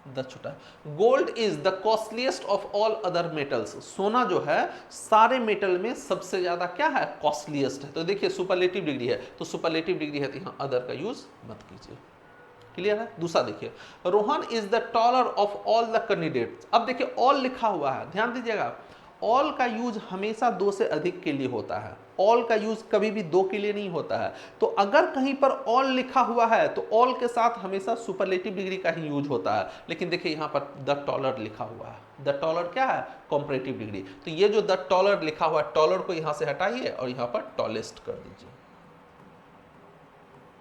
[SPEAKER 1] द छुटा है। Gold is the costliest of all other metals. सोना जो है सारे मेटल में सबसे ज्यादा क्या है, कॉस्टलीस्ट है। तो देखिए सुपरलेटिव डिग्री है तो सुपरलेटिव डिग्री है तो यहां अदर का यूज मत कीजिए। क्लियर है? दूसरा देखिए, Rohan is the taller of all the candidates. अब देखिए ऑल लिखा हुआ है, ध्यान दीजिएगा, ऑल का यूज हमेशा दो से अधिक के लिए होता है, ऑल का यूज कभी भी दो के लिए नहीं होता है। तो अगर कहीं पर ऑल लिखा हुआ है तो ऑल के साथ हमेशा सुपरलेटिव डिग्री का ही यूज होता है। लेकिन देखिए यहां पर द टॉलर लिखा हुआ है, द टॉलर क्या है, कॉम्परेटिव डिग्री। तो ये जो द टॉलर लिखा हुआ है, टॉलर को यहां से हटाइए और यहां पर टॉलेस्ट कर दीजिए।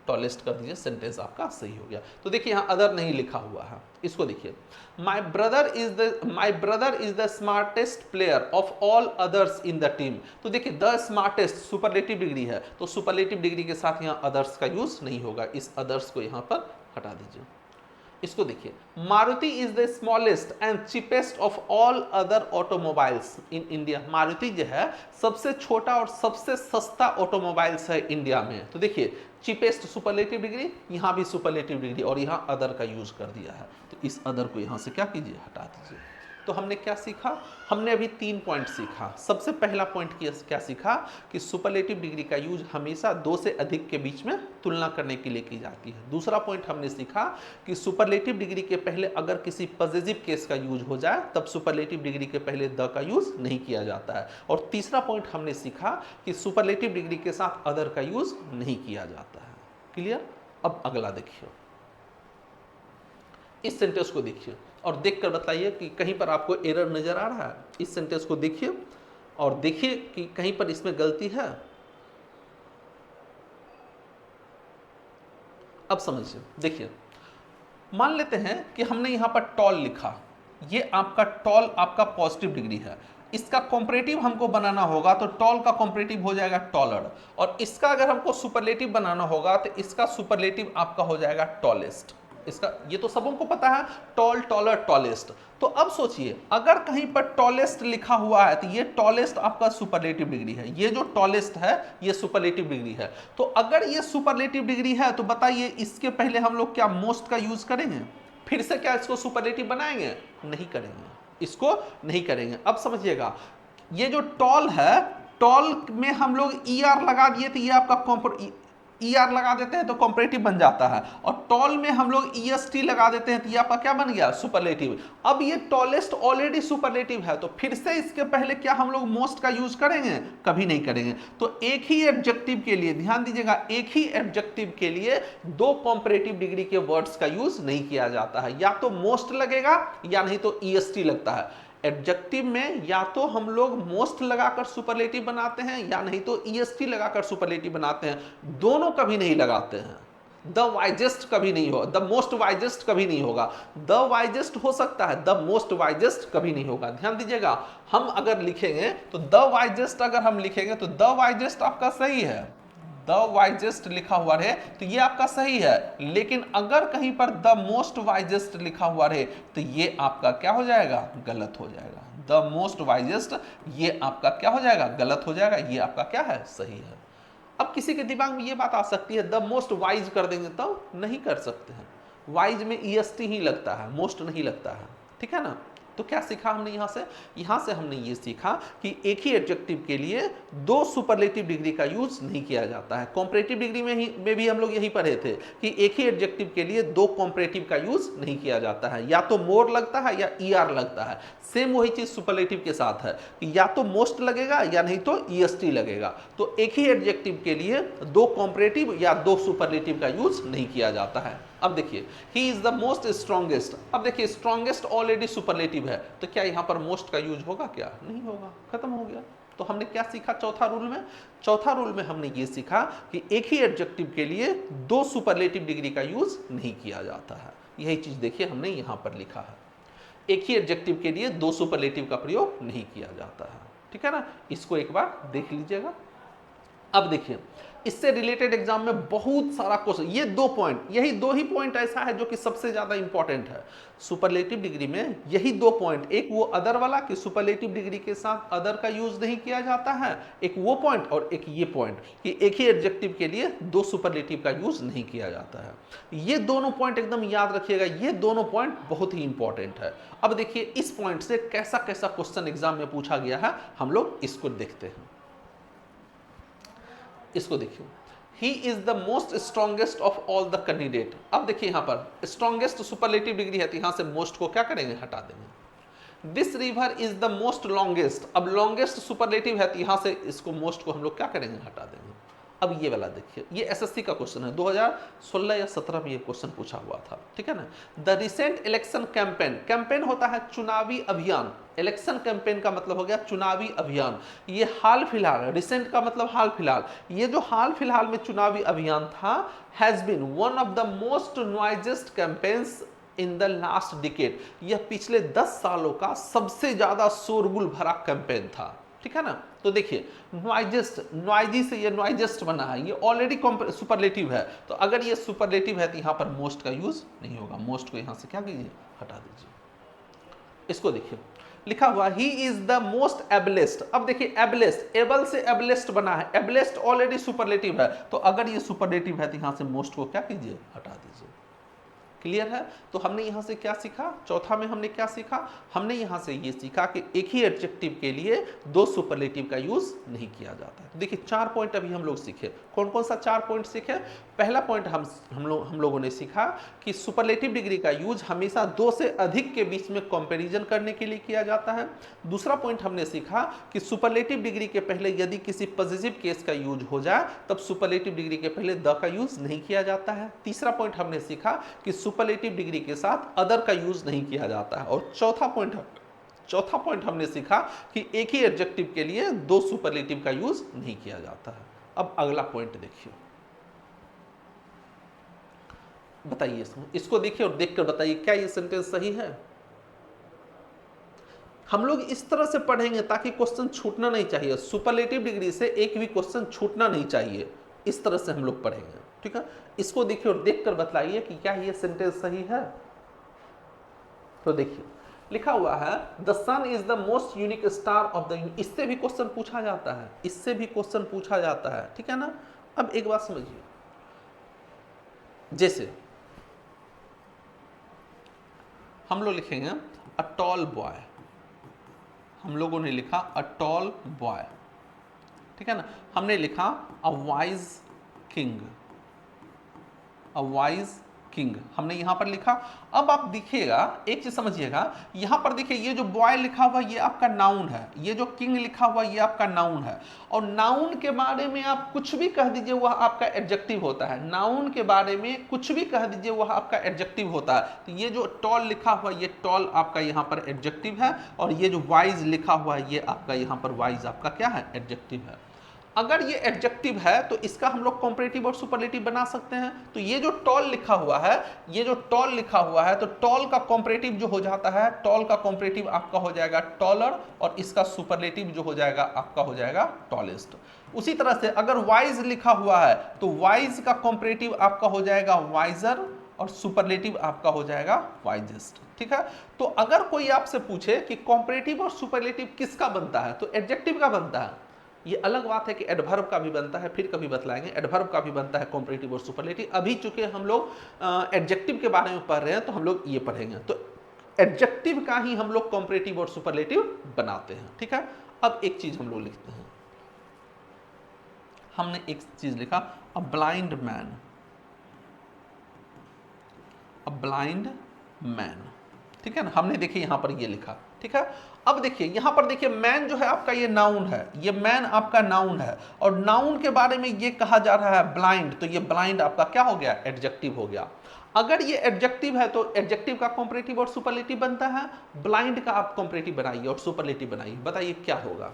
[SPEAKER 1] टॉलेस्ट कर दीजिए, सेंटेंस आपका सही हो गया। तो देखिए यहाँ अदर नहीं लिखा हुआ है, इसको देखिए, my brother is the smartest player of all others in the team. तो देखिए द स्मार्टेस्ट सुपरलेटिव डिग्री है, तो सुपरलेटिव डिग्री के साथ यहाँ अदर्स का यूज नहीं होगा, इस अदर्स को यहाँ पर हटा दीजिए। इसको देखिए, Maruti is the smallest and cheapest of all other automobiles in India. Maruti जो है सबसे छोटा और सबसे सस्ता ऑटोमोबाइल्स है इंडिया में। तो देखिए चीपेस्ट सुपरलेटिव डिग्री, यहाँ भी सुपरलेटिव डिग्री और यहाँ अदर का यूज कर दिया है, तो इस अदर को यहाँ से क्या कीजिए, हटा दीजिए। तो हमने क्या सीखा, हमने अभी 3 पॉइंट सीखा। सबसे पहला पॉइंट क्या सीखा कि सुपरलेटिव डिग्री का यूज हमेशा 2 से अधिक के बीच में तुलना करने के लिए की जाती है। दूसरा पॉइंट हमने सीखा कि सुपरलेटिव डिग्री के पहले अगर किसी पॉजिटिव केस का यूज हो जाए तब सुपरलेटिव डिग्री के पहले द का यूज नहीं किया जाता है। और तीसरा पॉइंट हमने सीखा कि सुपरलेटिव डिग्री के साथ अदर का यूज नहीं किया जाता है। क्लियर? अब अगला देखिए, इस सेंटेंस को देखिए और देखकर बताइए कि कहीं पर आपको एरर नजर आ रहा है। इस सेंटेंस को देखिए और देखिए कि कहीं पर इसमें गलती है। अब समझिए, देखिए मान लेते हैं कि हमने यहां पर टॉल लिखा, ये आपका टॉल आपका पॉजिटिव डिग्री है, इसका कॉम्परेटिव हमको बनाना होगा तो टॉल का कॉम्परेटिव हो जाएगा टॉलर, और इसका अगर हमको सुपरलेटिव बनाना होगा तो इसका सुपरलेटिव आपका हो जाएगा टॉलेस्ट। इसका ये तो सबको पता है, टॉल, टॉलर, टॉलेस्ट। तो अब सोचिए अगर कहीं पर टॉलेस्ट लिखा हुआ है तो ये टॉलेस्ट आपका सुपरलेटिव डिग्री है, ये जो टॉलेस्ट है ये सुपरलेटिव डिग्री है। तो अगर ये सुपरलेटिव डिग्री है तो बताइए इसके पहले हम लोग क्या मोस्ट का यूज करेंगे? फिर से क्या इसको सुपरलेटिव बनाएंगे? नहीं करेंगे, इसको नहीं करेंगे। अब समझिएगा, ये जो टॉल है, टॉल में हम लोग ER लगा दिए तो ये आपका ER लगा देते हैं तो कॉम्परेटिव बन जाता है, और टॉल में हम लोग EST लगा देते हैं तो ये आपका क्या बन गया? सुपरलेटिव। अब ये टॉलेस्ट ऑलरेडी सुपरलेटिव है तो फिर से इसके पहले क्या हम लोग मोस्ट का यूज करेंगे? कभी नहीं करेंगे। तो एक ही एडजेक्टिव के लिए, ध्यान दीजिएगा, एक ही एडजेक्टिव के लिए 2 कॉम्परेटिव डिग्री के वर्ड्स का यूज नहीं किया जाता है, या तो मोस्ट लगेगा या नहीं तो EST लगता है। एडजेक्टिव में या तो हम लोग मोस्ट लगाकर सुपरलेटिव बनाते हैं या नहीं तो EST लगाकर सुपरलेटिव बनाते हैं, दोनों कभी नहीं लगाते हैं। द वाइजेस्ट कभी नहीं होगा, द मोस्ट वाइजेस्ट कभी नहीं होगा। द वाइजेस्ट हो सकता है, द मोस्ट वाइजेस्ट कभी नहीं होगा। ध्यान दीजिएगा, हम अगर लिखेंगे तो द वाइजेस्ट अगर हम लिखेंगे तो द वाइजेस्ट आपका सही है, द वाइजेस्ट लिखा हुआ रहे तो ये आपका सही है, लेकिन अगर कहीं पर द मोस्ट वाइजेस्ट लिखा हुआ रहे तो ये आपका क्या हो जाएगा? गलत हो जाएगा। द मोस्ट वाइजेस्ट ये आपका क्या हो जाएगा? गलत हो जाएगा, ये आपका क्या है? सही है। अब किसी के दिमाग में ये बात आ सकती है द मोस्ट वाइज कर देंगे तो नहीं कर सकते हैं, वाइज में EST ही लगता है, मोस्ट नहीं लगता है, ठीक है ना। तो क्या सीखा हमने यहाँ से हमने ये सीखा कि एक ही एडजेक्टिव के लिए 2 सुपरलेटिव डिग्री का यूज नहीं किया जाता है। कॉम्परेटिव डिग्री में भी हम लोग यही पढ़े थे कि एक ही एडजेक्टिव के लिए 2 कॉम्परेटिव का यूज नहीं किया जाता है, या तो मोर लगता है या ER लगता है। सेम वही चीज सुपरलेटिव के साथ है, या तो मोस्ट लगेगा या नहीं तो EST लगेगा। तो एक ही एडजेक्टिव के लिए 2 कॉम्परेटिव या 2 सुपरलेटिव का यूज नहीं किया जाता है। अब देखिए, ही इज द मोस्ट स्ट्रॉन्गेस्ट। अब देखिए स्ट्रॉन्गेस्ट ऑलरेडी सुपरलेटिव है तो क्या यहाँ पर मोस्ट का यूज होगा? क्या नहीं होगा, खत्म हो गया। तो हमने क्या सीखा चौथा रूल में? चौथा रूल में हमने ये सीखा कि एक ही एडजेक्टिव के लिए 2 सुपरलेटिव डिग्री का यूज नहीं किया जाता है। यही चीज देखिए हमने यहाँ पर लिखा है, एक ही एडजेक्टिव के लिए 2 सुपरलेटिव का प्रयोग नहीं किया जाता है, ठीक है ना। इसको एक बार देख लीजिएगा। अब देखिए, इससे रिलेटेड एग्जाम में बहुत सारा क्वेश्चन, ये 2 पॉइंट, यही 2 ही पॉइंट ऐसा है जो कि सबसे ज्यादा इंपॉर्टेंट है सुपरलेटिव डिग्री में। यही 2 पॉइंट, एक वो अदर वाला कि सुपरलेटिव डिग्री के साथ अदर का यूज नहीं किया जाता है, एक वो पॉइंट और एक ये पॉइंट कि एक ही एडजेक्टिव के लिए 2 सुपरलेटिव का यूज नहीं किया जाता है। ये दोनों पॉइंट एकदम याद रखिएगा, ये दोनों पॉइंट बहुत ही इंपॉर्टेंट है। अब देखिए इस पॉइंट से कैसा कैसा क्वेश्चन एग्जाम में पूछा गया है, हम लोग इसको देखते हैं। इसको देखिए, ही is the most strongest of all the candidate. अब देखिए यहाँ पर स्ट्रॉन्गेस्ट सुपरलेटिव डिग्री है तो यहाँ से मोस्ट को क्या करेंगे? हटा देंगे। This river is the most longest. अब लॉन्गेस्ट सुपरलेटिव है तो यहाँ से इसको मोस्ट को हम लोग क्या करेंगे? हटा देंगे। अब ये वाला देखिए, ये SSC का क्वेश्चन है, 2016 या 17 में ये क्वेश्चन पूछा हुआ था, ठीक है ना। The recent election campaign, campaign होता है चुनावी अभियान, इलेक्शन कैंपेन का मतलब हो गया चुनावी अभियान। ये हाल फिलहाल, रिसेंट का मतलब हाल फिलहाल, ये जो हाल फिलहाल में चुनावी अभियान था has been one of the most noisiest campaigns in the last decade. यह पिछले 10 सालों का सबसे ज्यादा शोरगुल भरा कैंपेन था, ठीक है ना। तो देखिए नॉइजेस्ट, नॉइजी से ये नॉइजेस्ट बना है, ये ऑलरेडी सुपरलेटिव है, तो अगर ये सुपरलेटिव है तो यहां पर मोस्ट का यूज नहीं होगा। मोस्ट को यहां से क्या कीजिए, हटा दीजिए। इसको देखिए लिखा हुआ ही इज द मोस्ट एबलेस्ट। अब देखिए एबलेस्ट, एबल से एबलेस्ट बना है, एबलेस्ट ऑलरेडी सुपरलेटिव है, तो अगर ये सुपरलेटिव है तो यहां से मोस्ट को क्या कीजिए, हटा दीजिए। क्लियर है। तो हमने यहां से क्या सीखा, चौथा में हमने क्या सीखा, हमने यहां से ये सीखा कि एक ही एडजेक्टिव के लिए 2 सुपरलेटिव का यूज नहीं किया जाता है। तो देखिए 4 पॉइंट अभी हम लोग सीखे। कौन कौन सा 4 पॉइंट सीखे। पहला पॉइंट हम लोगों ने सीखा कि सुपरलेटिव डिग्री का यूज हमेशा 2 से अधिक के बीच में कंपैरिजन करने के लिए किया जाता है। दूसरा पॉइंट हमने सीखा कि सुपरलेटिव डिग्री के पहले यदि किसी पॉजिटिव केस का यूज हो जाए तब सुपरलेटिव डिग्री के पहले द का यूज नहीं किया जाता है। तीसरा पॉइंट हमने सीखा कि सुपरलेटिव डिग्री के साथ अदर का यूज नहीं किया जाता है। और चौथा पॉइंट हमने सीखा कि एक ही एडजेक्टिव के लिए 2 सुपरलेटिव का यूज नहीं किया जाता है। अब अगला पॉइंट देखिए, बताइए इसको देखिए और देखकर बताइए क्या ये सेंटेंस सही है। हम लोग इस तरह से पढ़ेंगे ताकि क्वेश्चन छूटना नहीं चाहिए, सुपरलेटिव डिग्री से एक भी क्वेश्चन छूटना नहीं चाहिए, इस तरह से हम लोग पढ़ेंगे, ठीक है। इसको देखिए और देखकर बताइए कि क्या ये सेंटेंस सही है। तो देखिए लिखा हुआ है the sun is the most unique star of the, इससे भी क्वेश्चन पूछा जाता है, इससे भी क्वेश्चन पूछा जाता है, ठीक है ना। अब एक बात समझिए, जैसे हम लोग लिखेंगे अ टॉल बॉय, हम लोगों ने लिखा अ टॉल बॉय, ठीक है ना। हमने लिखा a wise king, a wise king हमने यहां पर लिखा। अब आप देखिएगा, एक चीज समझिएगा, यहां पर देखिए ये जो बॉय लिखा हुआ ये आपका नाउन है, ये जो किंग लिखा हुआ ये आपका नाउन है, और नाउन के बारे में आप कुछ भी कह दीजिए वह आपका एडजेक्टिव होता है। नाउन के बारे में कुछ भी कह दीजिए वह आपका एडजेक्टिव होता है। तो ये जो टॉल लिखा हुआ ये टॉल आपका यहां पर एडजेक्टिव है, और ये जो वाइज लिखा हुआ है ये आपका यहां पर वाइज आपका क्या है, एडजेक्टिव है। अगर ये एडजेक्टिव है तो इसका हम लोग कॉम्परेटिव और सुपरलेटिव बना सकते हैं। तो ये जो टॉल लिखा हुआ है, ये जो टॉल लिखा हुआ है, तो टॉल का कॉम्परेटिव जो हो जाता है, टॉल का कॉम्परेटिव आपका हो जाएगा टॉलर, और इसका सुपरलेटिव जो हो जाएगा आपका हो जाएगा टॉलेस्ट। उसी तरह से अगर वाइज लिखा हुआ है तो वाइज का कॉम्परेटिव आपका हो जाएगा वाइजर, और सुपरलेटिव आपका हो जाएगा वाइजेस्ट, ठीक है। तो अगर कोई आपसे पूछे कि कॉम्परेटिव और सुपरलेटिव किसका बनता है, तो एडजेक्टिव का बनता है। ये अलग बात है कि एडवर्ब का भी बनता है, फिर कभी बतलाएंगे, एडवर्ब का भी बनता है कॉम्परेटिव और सुपरलेटिव। अभी चूंकि हम लोग एडजेक्टिव के बारे में पढ़ रहे हैं तो हम लोग ये पढ़ेंगे, तो एडजेक्टिव का ही हम लोग कॉम्परेटिव और सुपरलेटिव बनाते हैं, ठीक है। अब एक चीज हम लोग लिखते हैं, हमने एक चीज लिखा a blind man, a blind man, ठीक है ना। हमने देखिए यहां पर ये लिखा, ठीक है। अब देखिए यहां पर देखिए मैन जो है आपका ये नाउन है, ये मैन आपका नाउन है, और नाउन के बारे में ये कहा जा रहा है ब्लाइंड, तो ये ब्लाइंड आपका क्या हो गया, एडजेक्टिव हो गया। अगर ये एडजेक्टिव है तो एडजेक्टिव का कॉम्परेटिव और सुपरलेटिव बनता है, ब्लाइंड का आप कॉम्परेटिव बनाइए और सुपरलेटिव बनाइए, बताइए क्या होगा।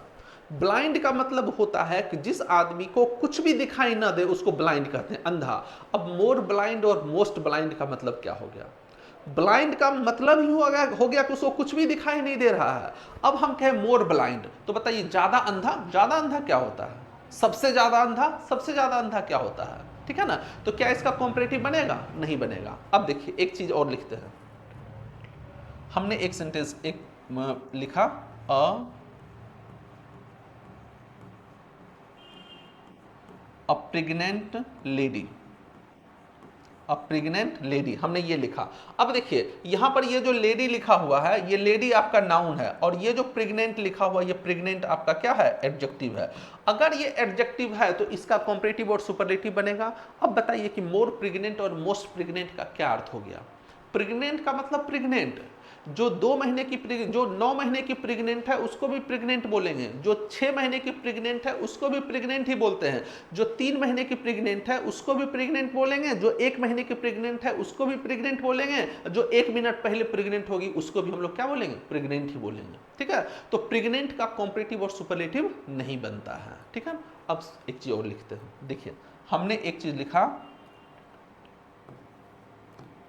[SPEAKER 1] ब्लाइंड का मतलब होता है कि जिस आदमी को कुछ भी दिखाई ना दे उसको ब्लाइंड कहते हैं, अंधा। अब मोर ब्लाइंड और मोस्ट ब्लाइंड का मतलब क्या हो गया। ब्लाइंड का मतलब ही हो गया कि उसको कुछ भी दिखाई नहीं दे रहा है। अब हम कहें मोर ब्लाइंड, तो बताइए ज्यादा अंधा, ज्यादा अंधा क्या होता है, सबसे ज्यादा अंधा, सबसे ज्यादा अंधा क्या होता है, ठीक है ना। तो क्या इसका कॉम्परेटिव बनेगा, नहीं बनेगा। अब देखिए एक चीज और लिखते हैं, हमने एक सेंटेंस एक लिखा अ प्रेग्नेंट लेडी, अ प्रेग्नेंट लेडी हमने ये लिखा। अब देखिए यहां पर ये जो लेडी लिखा हुआ है ये लेडी आपका नाउन है, और ये जो प्रेग्नेंट लिखा हुआ ये प्रेग्नेंट आपका क्या है, एडजेक्टिव है। अगर ये एडजेक्टिव है तो इसका कॉम्परेटिव और सुपरलेटिव बनेगा। अब बताइए कि मोर प्रेग्नेंट और मोस्ट प्रेग्नेंट का क्या अर्थ हो गया। प्रेग्नेंट का मतलब प्रेग्नेंट, जो 2 महीने की जो 9 महीने की प्रेग्नेंट है उसको भी प्रेग्नेंट बोलेंगे, जो 6 महीने की प्रेग्नेंट है उसको भी प्रेग्नेंट ही बोलते हैं, जो 3 महीने की प्रेग्नेंट है उसको भी प्रेग्नेंट बोलेंगे, जो 1 महीने की प्रेग्नेंट है उसको भी प्रेग्नेंट बोलेंगे, जो 1 मिनट पहले प्रेग्नेंट होगी उसको भी हम लोग क्या बोलेंगे, प्रेग्नेंट ही बोलेंगे। ठीक है, तो प्रेग्नेंट का कॉम्परेटिव और सुपरलेटिव नहीं बनता है। ठीक है, अब एक चीज और लिखते हैं। देखिए हमने एक चीज लिखा,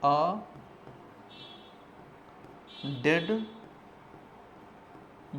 [SPEAKER 1] अ डेड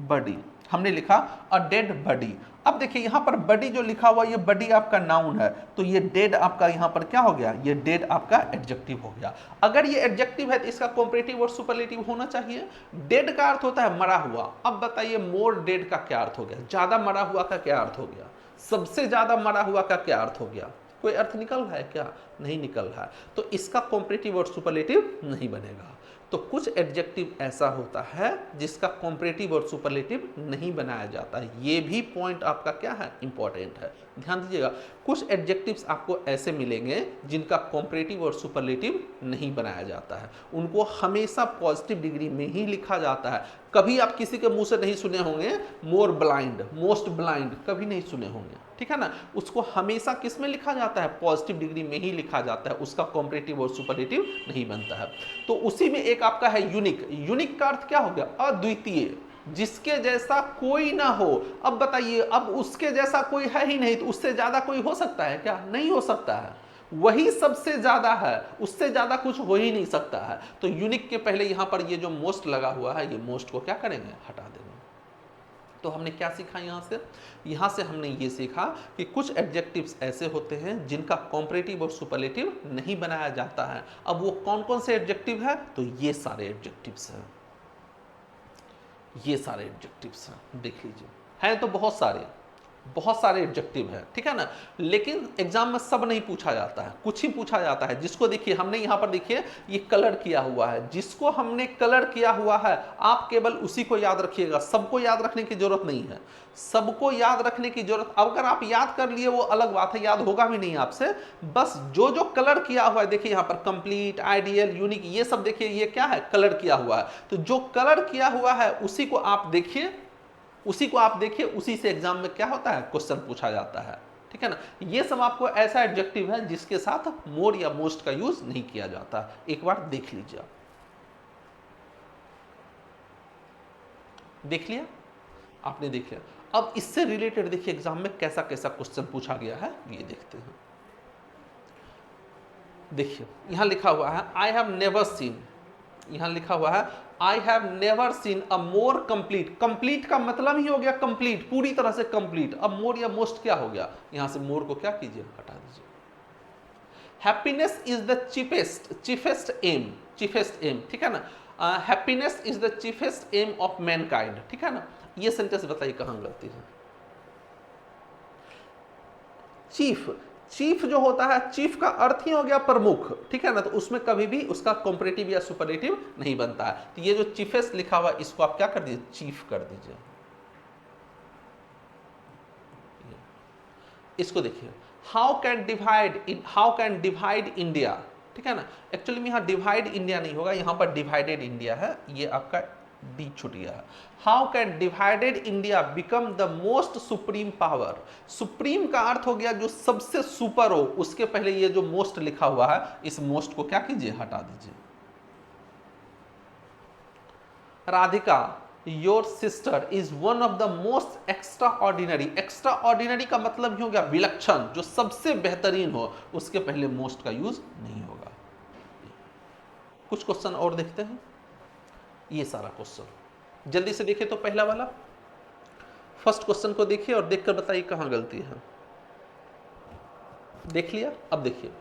[SPEAKER 1] बॉडी, हमने लिखा अ डेड बॉडी। अब देखिए यहां पर बॉडी जो लिखा हुआ, ये बॉडी आपका नाउन है, तो ये डेड आपका यहां पर क्या हो गया, ये डेड आपका एडजेक्टिव हो गया। अगर ये एडजेक्टिव है तो इसका कॉम्परेटिव और सुपरलेटिव होना चाहिए। डेड का अर्थ होता है मरा हुआ। अब बताइए मोर डेड का क्या अर्थ हो गया, ज्यादा मरा हुआ का क्या अर्थ हो गया, सबसे ज्यादा मरा हुआ का क्या अर्थ हो गया, कोई अर्थ निकल रहा है क्या, नहीं निकल रहा है, तो इसका कॉम्परेटिव और सुपरलेटिव नहीं बनेगा। तो कुछ एडजेक्टिव ऐसा होता है जिसका कॉम्परेटिव और सुपरलेटिव नहीं बनाया जाता है। ये भी पॉइंट आपका क्या है, इंपॉर्टेंट है, ध्यान दीजिएगा। कुछ एडजेक्टिव्स आपको ऐसे मिलेंगे जिनका कॉम्परेटिव और सुपरलेटिव नहीं बनाया जाता है, उनको हमेशा पॉजिटिव डिग्री में ही लिखा जाता है। कभी आप किसी के मुंह से नहीं सुने होंगे मोर ब्लाइंड, मोस्ट ब्लाइंड, कभी नहीं सुने होंगे। ठीक है ना, उसको हमेशा किस में लिखा जाता है, पॉजिटिव डिग्री में ही लिखा जाता है, उसका कॉम्परेटिव और सुपरलेटिव नहीं बनता है। तो उसी में एक आपका है यूनिक। यूनिक का अर्थ क्या हो गया, अद्वितीय, जिसके जैसा कोई ना हो। अब बताइए, अब उसके जैसा कोई है ही नहीं, तो उससे ज्यादा कोई हो सकता है क्या, नहीं हो सकता है, वही सबसे ज्यादा है, उससे ज्यादा कुछ हो ही नहीं सकता है। तो यूनिक के पहले यहां पर ये जो मोस्ट लगा हुआ है, ये मोस्ट को क्या करेंगे, हटा देंगे। तो हमने क्या सीखा यहां से हमने ये सीखा कि कुछ एडजेक्टिव्स ऐसे होते हैं जिनका कॉम्परेटिव और सुपरलेटिव नहीं बनाया जाता है। अब वो कौन कौन से एडजेक्टिव है, तो ये सारे एडजेक्टिव्स हैं, ये सारे एडजेक्टिव्स हैं, देख लीजिए, हैं तो बहुत सारे एडजेक्टिव है। ठीक है ना, लेकिन एग्जाम में सब नहीं पूछा जाता है, कुछ ही पूछा जाता है। जिसको देखिए हमने यहां पर देखिए ये कलर किया हुआ है, जिसको हमने कलर किया हुआ है आप केवल उसी को याद रखिएगा, सबको याद रखने की जरूरत नहीं है, सबको याद रखने की जरूरत, अगर आप याद कर लिए वो अलग बात है, याद होगा भी नहीं आपसे। बस जो जो कलर किया हुआ है, देखिए यहां पर कंप्लीट, आइडियल, यूनिक, ये सब देखिए ये क्या है, कलर किया हुआ है। तो जो कलर किया हुआ है उसी को आप देखिए, उसी से एग्जाम में क्या होता है, क्वेश्चन पूछा जाता है। ठीक है ना, ये सब आपको ऐसा एडजेक्टिव है जिसके साथ मोर या मोस्ट का यूज नहीं किया जाता। एक बार देख लीजिए, देख लिया आपने, देख लिया। अब इससे रिलेटेड देखिए एग्जाम में कैसा कैसा क्वेश्चन पूछा गया है, ये देखते हैं। देखिए यहां लिखा हुआ है आई हैव नेवर सीन, यहां लिखा हुआ है I have never seen a more complete. Complete का मतलब ही हो गया कंप्लीट, पूरी तरह से कंप्लीट। अब मोर या मोस्ट क्या हो गया, यहां से मोर को क्या कीजिए, हटा दीजिए। Happiness is the chiefest aim, ठीक है ना, happiness is the chiefest aim of mankind. ठीक है ना, ये सेंटेंस बताइए कहां गलती है। चीफ जो होता है, चीफ का अर्थ ही हो गया प्रमुख। ठीक है ना, तो उसमें कभी भी उसका कॉम्परेटिव या सुपरलेटिव नहीं बनता है। तो ये जो चीफेस्ट लिखा हुआ इसको आप क्या कर दीजिए, चीफ कर दीजिए। इसको देखिए, हाउ कैन डिवाइड इंडिया। ठीक है ना, एक्चुअली में यहां डिवाइड इंडिया नहीं होगा, यहां पर डिवाइडेड इंडिया है, ये आपका डी छूट गया है। How can divided India become the most supreme power. Supreme का अर्थ हो गया जो सबसे सुपर हो, उसके पहले ये जो मोस्ट लिखा हुआ है, इस मोस्ट को क्या कीजिए, हटा दीजिए। Radhika your sister is one of the most extra ordinary. Extra ordinary का मतलब ही हो गया विलक्षण, जो सबसे बेहतरीन हो, उसके पहले मोस्ट का यूज नहीं होगा। कुछ क्वेश्चन और देखते हैं, ये सारा क्वेश्चन जल्दी से देखिए। तो पहला वाला फर्स्ट क्वेश्चन को देखिए और देखकर बताइए कहां गलती है। देख लिया, अब देखिए,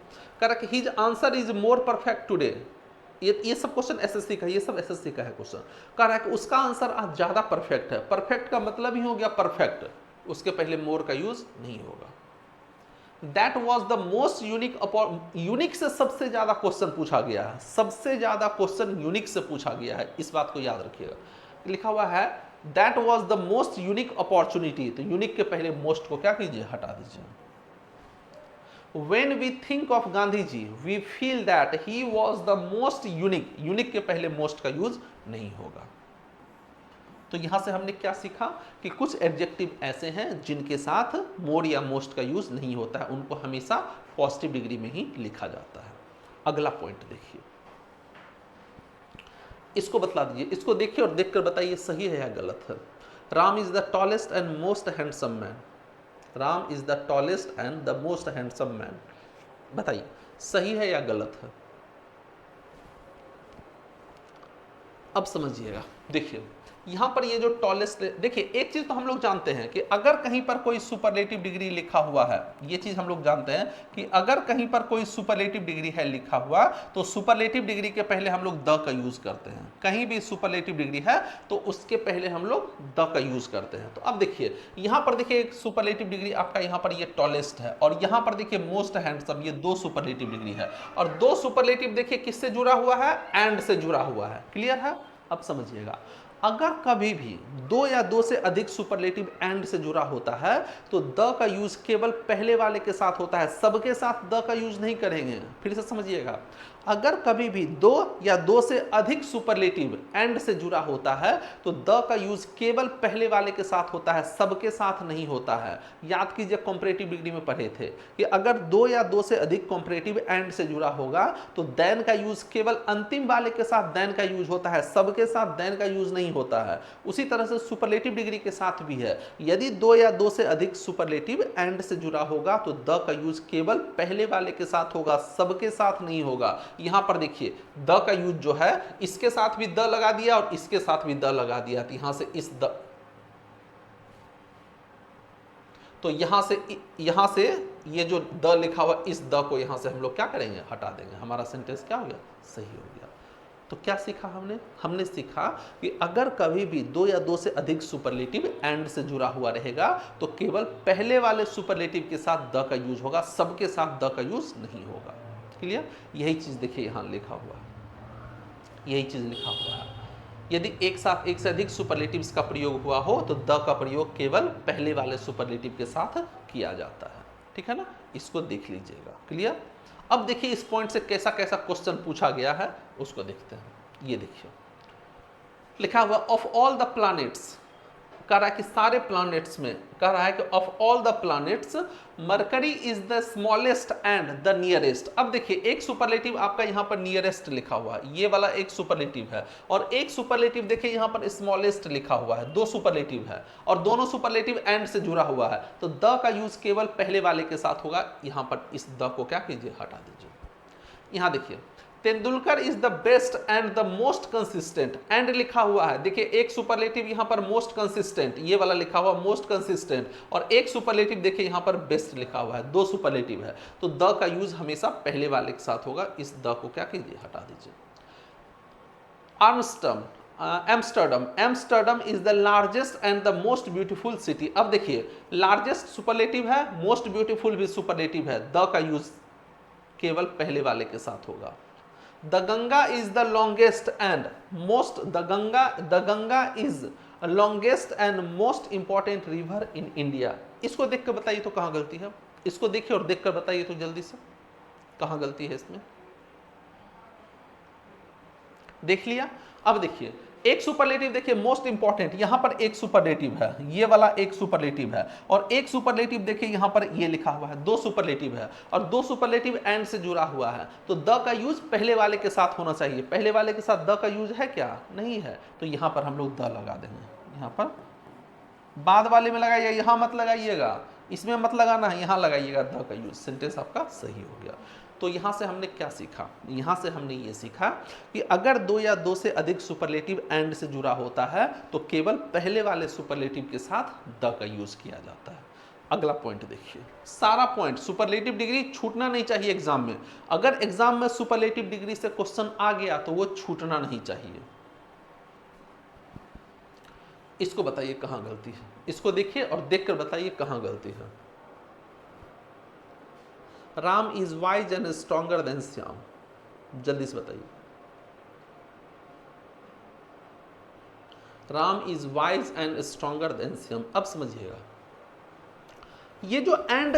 [SPEAKER 1] correct, his answer is more perfect today. ये सब क्वेश्चन एसएससी का, ये सब एसएससी का है क्वेश्चन। करेक्ट, उसका आंसर आज ज्यादा परफेक्ट है। परफेक्ट का मतलब ही हो गया परफेक्ट, उसके पहले मोर का यूज नहीं होगा। That was the most unique, unique से सबसे ज्यादा क्वेश्चन पूछा गया है, सबसे ज्यादा क्वेश्चन यूनिक से पूछा गया है, इस बात को याद रखिएगा। लिखा हुआ है that was the most unique opportunity, तो यूनिक के पहले मोस्ट को क्या कीजिए, हटा दीजिए। When we think of Gandhi ji we feel that he was the most unique. Unique के पहले मोस्ट का यूज नहीं होगा। तो यहां से हमने क्या सीखा कि कुछ एडजेक्टिव ऐसे हैं जिनके साथ मोर या मोस्ट का यूज नहीं होता है, उनको हमेशा पॉजिटिव डिग्री में ही लिखा जाता है। अगला पॉइंट देखिए, इसको बतला दीजिए, इसको देखिए और देखकर बताइए सही है या गलत है। Ram is the tallest and most handsome man. Ram is the tallest and the most handsome man, बताइए सही है या गलत है। अब समझिएगा, देखिए यहां पर ये जो टॉलेस्ट, देखिए एक चीज तो हम लोग जानते हैं कि अगर कहीं पर कोई सुपरलेटिव डिग्री लिखा हुआ है, ये चीज हम लोग जानते हैं कि अगर कहीं पर कोई सुपरलेटिव डिग्री है लिखा हुआ तो सुपरलेटिव डिग्री के पहले हम लोग द का यूज करते हैं। कहीं भी सुपरलेटिव डिग्री है तो उसके पहले हम लोग द का यूज करते हैं। तो अब देखिए यहां पर देखिए एक सुपरलेटिव डिग्री आपका यहां पर ये टॉलेस्ट है और यहां पर देखिए मोस्ट हैंडसम, ये दो सुपरलेटिव डिग्री है और दो सुपरलेटिव देखिए किससे जुड़ा हुआ है, एंड से जुड़ा हुआ है। क्लियर है। अब समझिएगा, अगर कभी भी दो या दो से अधिक सुपरलेटिव एंड से जुड़ा होता है तो द का यूज केवल पहले वाले के साथ होता है, सबके साथ द का यूज नहीं करेंगे। फिर से समझिएगा, अगर कभी भी दो या दो से अधिक सुपरलेटिव एंड से जुड़ा होता है तो द का यूज केवल पहले वाले के साथ होता है, सबके साथ नहीं होता है। याद कीजिए कंपैरेटिव डिग्री में पढ़े थे कि अगर दो या दो से अधिक कंपैरेटिव एंड से जुड़ा होगा तो देन का यूज केवल अंतिम वाले के साथ देन का यूज होता है, सबके साथ देन का यूज नहीं होता है। उसी तरह से सुपरलेटिव डिग्री के साथ भी है, यदि दो या दो से अधिक सुपरलेटिव एंड से जुड़ा होगा तो द का यूज केवल पहले वाले के साथ होगा, सबके साथ नहीं होगा। यहां पर देखिए द का यूज जो है इसके साथ भी द लगा दिया और इसके साथ भी द लगा दिया, तो यहां से इस द, तो यहां से ये जो द लिखा हुआ इस द को यहां से हम लोग क्या करेंगे, हटा देंगे। हमारा सेंटेंस क्या हो गया, सही हो गया। तो क्या सीखा हमने सीखा कि अगर कभी भी दो या दो से अधिक सुपरलेटिव एंड से जुड़ा हुआ रहेगा तो केवल पहले वाले सुपरलेटिव के साथ द का यूज होगा, सबके साथ द का यूज नहीं होगा। क्लियर। यही चीज देखिए यहां लिखा हुआ है, यही चीज लिखा हुआ है। यदि एक साथ एक से अधिक सुपरलेटिव्स का प्रयोग हुआ हो तो द का प्रयोग केवल पहले वाले सुपरलेटिव के साथ किया जाता है। ठीक है ना, इसको देख लीजिएगा। क्लियर। अब देखिए इस पॉइंट से कैसा कैसा क्वेश्चन पूछा गया है उसको देखते हैं। ये देखिए लिखा हुआ ऑफ ऑल द प्लैनेट्स, कह रहा है कि सारे प्लैनेट्स में, कह रहा है कि of all the planets mercury is the smallest and the nearest. अब देखिए एक सुपरलेटिव आपका यहां पर नियरेस्ट लिखा हुआ है, ये वाला एक सुपरलेटिव है, और एक सुपरलेटिव देखिए यहां पर स्मॉलेस्ट लिखा हुआ है। दो सुपरलेटिव है और दोनों सुपरलेटिव एंड से जुड़ा हुआ है, तो द का यूज केवल पहले वाले के साथ होगा। यहां पर इस द को क्या कीजिए, हटा दीजिए। यहां देखिए Tendulkar is the best and the most consistent, and लिखा हुआ है। देखिए एक सुपरलेटिव यहां पर मोस्ट कंसिस्टेंट, ये वाला लिखा हुआ मोस्ट कंसिस्टेंट, और एक सुपरलेटिव देखिए यहां पर बेस्ट लिखा हुआ है। दो सुपरलेटिव है तो द का यूज हमेशा पहले वाले के साथ होगा। इस द को क्या कीजिए, हटा दीजिए। Amsterdam, Amsterdam is the largest and the most beautiful city. अब देखिए लार्जेस्ट सुपरलेटिव है, मोस्ट ब्यूटीफुल भी सुपरलेटिव है, द का यूज केवल पहले वाले के साथ होगा। The Ganga is the longest and most, the Ganga is longest and most important river in India। इसको देख कर बताइए तो कहाँ गलती है, इसको देखिए और देख कर बताइए तो जल्दी से कहाँ गलती है इसमें। देख लिया। अब देखिए एक सुपरलेटिव देखिए मोस्ट इंपॉर्टेंट, यहां पर एक सुपरलेटिव है, ये वाला एक सुपरलेटिव है, और एक सुपरलेटिव देखिए यहां पर ये लिखा हुआ है, दो सुपरलेटिव है और दो सुपरलेटिव एंड से जुड़ा हुआ है, तो द का यूज पहले वाले के साथ होना चाहिए। पहले वाले के साथ द का यूज है क्या, नहीं है, तो यहां पर हम लोग द लगा देंगे। यहां पर बाद वाले में लगाइए, यहां मत लगाइएगा, इसमें मत लगाना है, यहां लगाइएगा द का यूज। सेंटेंस आपका सही हो गया। तो यहां से हमने क्या सीखा, यहां से हमने ये सीखा कि अगर दो या दो से अधिक सुपरलेटिव एंड से जुड़ा होता है तो केवल पहले वाले सुपरलेटिव के साथ द का यूज किया जाता है। अगला पॉइंट देखिए, सारा पॉइंट सुपरलेटिव डिग्री छूटना नहीं चाहिए एग्जाम में। अगर एग्जाम में सुपरलेटिव डिग्री से क्वेश्चन आ गया तो वो छूटना नहीं चाहिए। इसको बताइए कहां गलती है, इसको देखिए और देखकर बताइए कहां गलती है। Ram is wise and stronger than Shyam, जल्दी से बताइए। Ram is wise and stronger than Shyam. अब समझिएगा ये जो एंड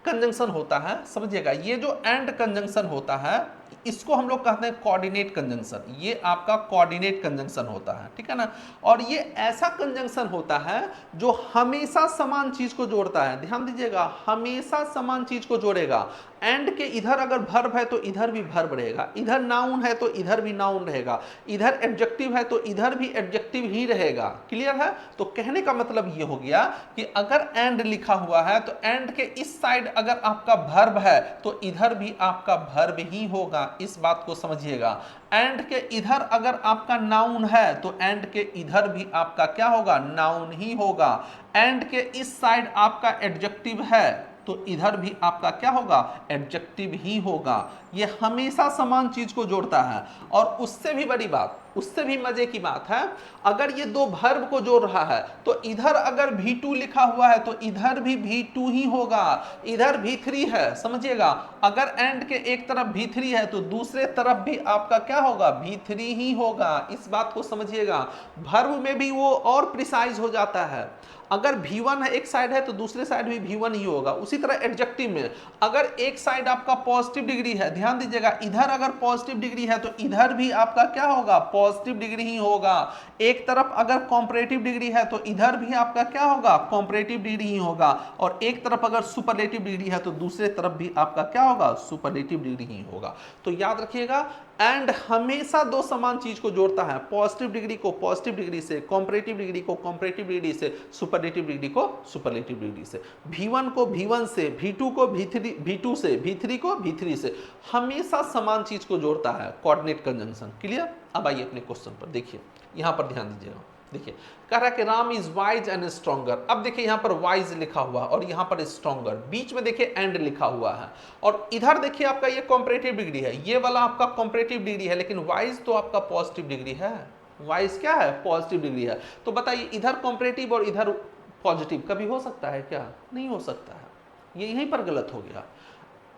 [SPEAKER 1] कंजंक्शन होता है, समझिएगा, ये जो एंड कंजंक्शन होता है इसको हम लोग कहते हैं कोऑर्डिनेट कंजंक्शन। ये आपका कोऑर्डिनेट कंजंक्शन होता है, ठीक है ना। और ये ऐसा कंजंक्शन होता है जो हमेशा समान चीज को जोड़ता है। ध्यान दीजिएगा, हमेशा समान चीज को जोड़ेगा। एंड के इधर अगर वर्ब है तो इधर भी वर्ब रहेगा, इधर नाउन है तो इधर भी नाउन रहेगा, इधर एडजेक्टिव है तो इधर भी एडजेक्टिव ही रहेगा। क्लियर है? तो कहने का मतलब ये हो गया कि अगर एंड लिखा हुआ है तो एंड के इस साइड अगर आपका वर्ब है तो इधर भी आपका वर्ब ही होगा। इस बात को समझिएगा। एंड के इधर अगर आपका नाउन है तो एंड के इधर भी आपका क्या होगा? नाउन ही होगा। एंड के इस साइड आपका एडजेक्टिव है तो इधर भी आपका क्या होगा? एडजेक्टिव ही होगा। ये हमेशा समान चीज को जोड़ता है। और उससे भी बड़ी बात, उससे भी मजे की बात है, अगर ये दो वर्ब को जोड़ रहा है तो इधर अगर V2 लिखा हुआ है तो इधर भी V2 ही होगा, इधर V3 है, समझिएगा। अगर एंड के एक तरफ V3 है तो दूसरे तरफ भी आपका क्या होगा? V3 ही होगा। इस बात को समझिएगा। वर्ब में भी वो और प्रिसाइज हो जाता है। अगर V1 है एक साइड है तो दूसरे साइड भी V1 ही होगा। उसी तरह एडजेक्टिव में अगर एक साइड आपका पॉजिटिव डिग्री है, ध्यान दीजिएगा, इधर अगर पॉजिटिव डिग्री है तो इधर भी आपका क्या होगा? पॉजिटिव डिग्री ही होगा। एक तरफ अगर कॉम्परेटिव डिग्री है तो इधर भी आपका क्या होगा? कॉम्परेटिव डिग्री ही होगा। और एक तरफ अगर सुपरलेटिव डिग्री है तो दूसरे तरफ भी आपका क्या होगा? सुपरलेटिव डिग्री ही होगा। तो याद रखिएगा, एंड हमेशा दो समान चीज को जोड़ता है। पॉजिटिव डिग्री को पॉजिटिव डिग्री से, कॉम्परेटिव डिग्री को कॉम्परेटिव डिग्री से, सुपरलेटिव डिग्री को सुपरलेटिव डिग्री से, V1 को V1 से, V2 को V2 से, V3 को V3 से, हमेशा समान चीज को जोड़ता है। Coordinate conjunction. क्लियर? अब आइए अपने क्वेश्चन पर देखिए, यहां पर ध्यान दीजिएगा। देखिए, कह रहा है कि Ram is wise and stronger. अब देखिए यहां पर वाइज लिखा हुआ और यहां पर स्ट्रॉन्गर, बीच में देखिए एंड लिखा हुआ है। और इधर देखिए आपका ये कॉम्परेटिव डिग्री है, ये वाला आपका कॉम्परेटिव डिग्री है, लेकिन वाइज तो आपका पॉजिटिव डिग्री है। वाइज क्या है? पॉजिटिव डिग्री है। तो बताइए, इधर कॉम्परेटिव और इधर पॉजिटिव कभी हो सकता है क्या? नहीं हो सकता है। ये यहीं पर गलत हो गया।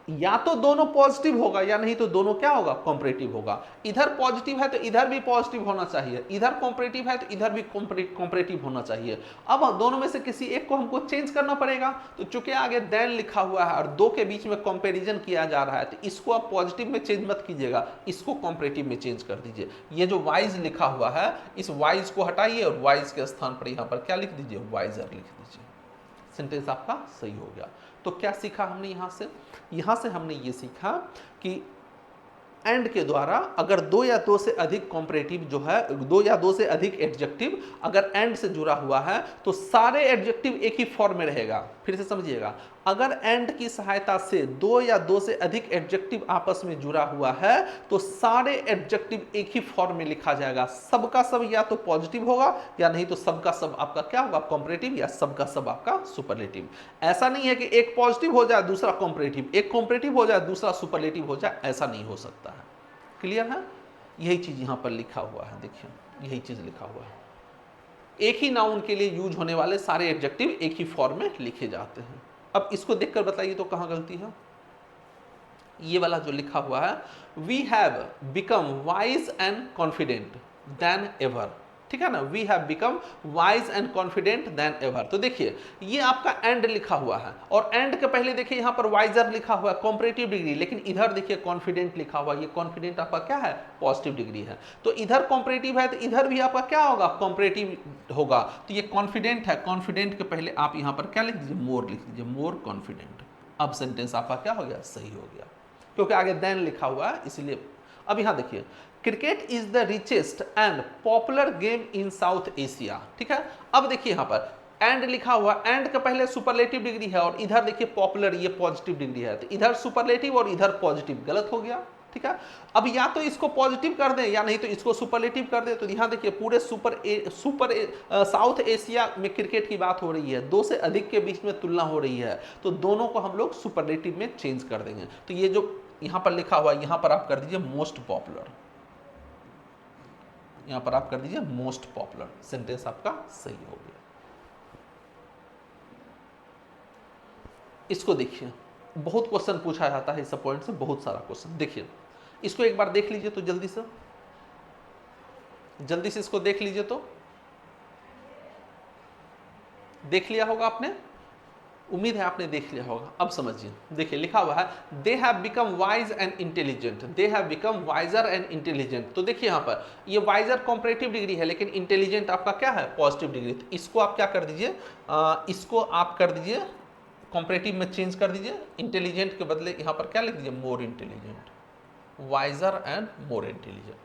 [SPEAKER 1] या तो दोनों पॉजिटिव होगा या नहीं तो दोनों क्या होगा? कॉम्परेटिव होगा। इधर पॉजिटिव है तो इधर भी पॉजिटिव होना चाहिए, इधर कॉम्परेटिव है तो इधर भी कॉम्परेटिव होना चाहिए। अब दोनों में से किसी एक को हमको चेंज करना पड़ेगा। तो चूंकि आगे देन लिखा हुआ है और दो के बीच में कंपैरिजन किया जा रहा है तो इसको आप पॉजिटिव में चेंज मत कीजिएगा, इसको कॉम्परेटिव में चेंज कर दीजिए। ये जो वाइज लिखा हुआ है इस वाइज को हटाइए और वाइज के स्थान पर यहां पर क्या लिख दीजिए? वाइजर लिख दीजिए। सेंटेंस आपका सही हो गया। तो क्या सीखा हमने यहां से हमने ये सीखा कि एंड के द्वारा अगर दो या दो से अधिक कॉम्परेटिव जो है, दो या दो से अधिक एडजेक्टिव अगर एंड से जुड़ा हुआ है तो सारे एडजेक्टिव एक ही फॉर्म में रहेगा। फिर से समझिएगा, अगर एंड की सहायता से दो या दो से अधिक एडजेक्टिव आपस में जुड़ा हुआ है तो सारे एडजेक्टिव एक ही फॉर्म में लिखा जाएगा। सबका सब या तो पॉजिटिव होगा या नहीं तो सबका सब आपका क्या होगा? कॉम्परेटिव, या सबका सब आपका सुपरलेटिव। ऐसा नहीं है कि एक पॉजिटिव हो जाए दूसरा कॉम्परेटिव, एक कॉम्परेटिव हो जाए दूसरा सुपरलेटिव हो जाए, ऐसा नहीं हो सकता है। क्लियर है? यही चीज यहां पर लिखा हुआ है। देखिए, यही चीज लिखा हुआ है। एक ही नाउन के लिए यूज होने वाले सारे एडजेक्टिव एक ही फॉर्म में लिखे जाते हैं। अब इसको देखकर बताइए तो कहां गलती है? ये वाला जो लिखा हुआ है, we have become wise and confident than ever, ठीक है ना। We have become wise and confident than ever. तो देखिए ये आपका एंड लिखा हुआ है और एंड के पहले देखिए यहां पर वाइजर लिखा हुआ है, कॉम्परेटिव डिग्री, लेकिन इधर देखिए कॉन्फिडेंट लिखा हुआ है। ये कॉन्फिडेंट आपका क्या है? पॉजिटिव डिग्री है। तो इधर कॉम्परेटिव है तो इधर भी आपका क्या होगा? कॉम्परेटिव होगा। तो ये कॉन्फिडेंट है, कॉन्फिडेंट के पहले आप यहां पर क्या लिख दीजिए? मोर लिख दीजिए, मोर कॉन्फिडेंट। अब सेंटेंस आपका क्या हो गया? सही हो गया, क्योंकि आगे देन लिखा हुआ है इसलिए। अब यहां देखिए, cricket is the richest and popular game in south Asia, ठीक है। अब देखिए यहां पर एंड लिखा हुआ, एंड के पहले सुपरलेटिव डिग्री है और इधर देखिए पॉपुलर, ये पॉजिटिव डिग्री है, तो इधर सुपरलेटिव और इधर पॉजिटिव, गलत हो गया, ठीक है। अब या तो इसको पॉजिटिव कर दें या नहीं तो इसको सुपरलेटिव कर दें। तो यहां देखिए पूरे साउथ एशिया में क्रिकेट की बात हो रही है, दो से अधिक के बीच में तुलना हो रही है, तो दोनों को हम लोग सुपरलेटिव में चेंज कर देंगे। तो ये जो यहां पर लिखा हुआ है यहां पर आप कर दीजिए मोस्ट पॉपुलर, यहां पर आप कर दीजिए मोस्ट पॉपुलर। सेंटेंस आपका सही हो गया। इसको देखिए, बहुत क्वेश्चन पूछा जाता है इस पॉइंट से, बहुत सारा क्वेश्चन। देखिए इसको एक बार देख लीजिए तो जल्दी से इसको देख लीजिए तो, देख लिया होगा आपने। उम्मीद है आपने देख लिया होगा। अब समझिए, देखिए लिखा हुआ है they have become wise and intelligent, they have become wiser and intelligent. तो देखिए यहाँ पर ये वाइजर कॉम्परेटिव डिग्री है, लेकिन इंटेलिजेंट आपका क्या है, पॉजिटिव डिग्री। तो इसको आप क्या कर दीजिए, इसको आप कर दीजिए कॉम्परेटिव में चेंज कर दीजिए, इंटेलिजेंट के बदले यहाँ पर क्या लिख दीजिए, more intelligent, wiser and more intelligent.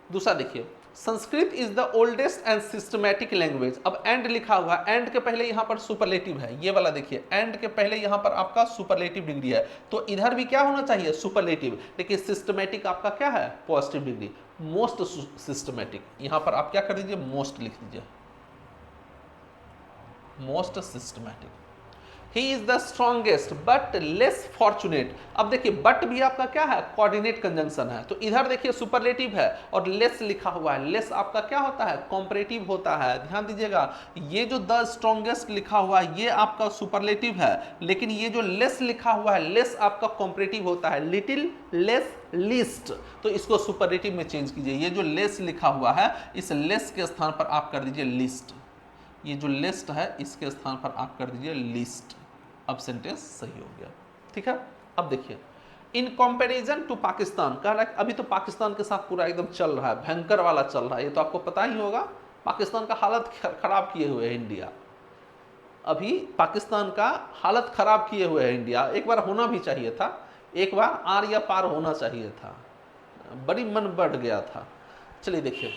[SPEAKER 1] दूसरा देखिए, Sanskrit is the oldest and systematic language. अब एंड लिखा हुआ है, एंड के पहले यहां पर सुपरलेटिव है, ये वाला देखिए, एंड के पहले यहां पर आपका सुपरलेटिव डिग्री है, तो इधर भी क्या होना चाहिए, सुपरलेटिव। लेकिन सिस्टमैटिक आपका क्या है, पॉजिटिव डिग्री। मोस्ट सिस्टमैटिक, यहां पर आप क्या कर दीजिए, मोस्ट लिख दीजिए, most systematic. He is the strongest but less fortunate। अब देखिए बट भी आपका क्या है, कोऑर्डिनेट कंजंक्शन है, तो इधर देखिए सुपरलेटिव है और लेस लिखा हुआ है। लेस आपका क्या होता है, कॉम्परेटिव होता है। ध्यान दीजिएगा, ये जो द स्ट्रॉन्गेस्ट लिखा हुआ है ये आपका सुपरलेटिव है, लेकिन ये जो लेस लिखा हुआ है, लेस आपका कॉम्परेटिव होता है, लिटिल, लेस, लीस्ट। तो इसको सुपरलेटिव में चेंज कीजिए। ये जो लेस लिखा हुआ है, इस लेस के स्थान पर आप कर दीजिए लिस्ट। ये जो लिस्ट है इसके स्थान पर आप कर दीजिए लिस्ट। अब सेंटेंस सही हो गया, ठीक है। अब देखिए, इन कंपैरिजन टू पाकिस्तान, कह रहा है अभी तो पाकिस्तान के साथ पूरा एकदम चल रहा है, भयंकर वाला चल रहा है, ये तो आपको पता ही होगा। पाकिस्तान का हालत खराब किए हुए है इंडिया, अभी पाकिस्तान का हालत खराब किए हुए है इंडिया। एक बार होना भी चाहिए था, एक बार आर या पार होना चाहिए था, बड़ी मन बढ़ गया था। चलिए देखिए,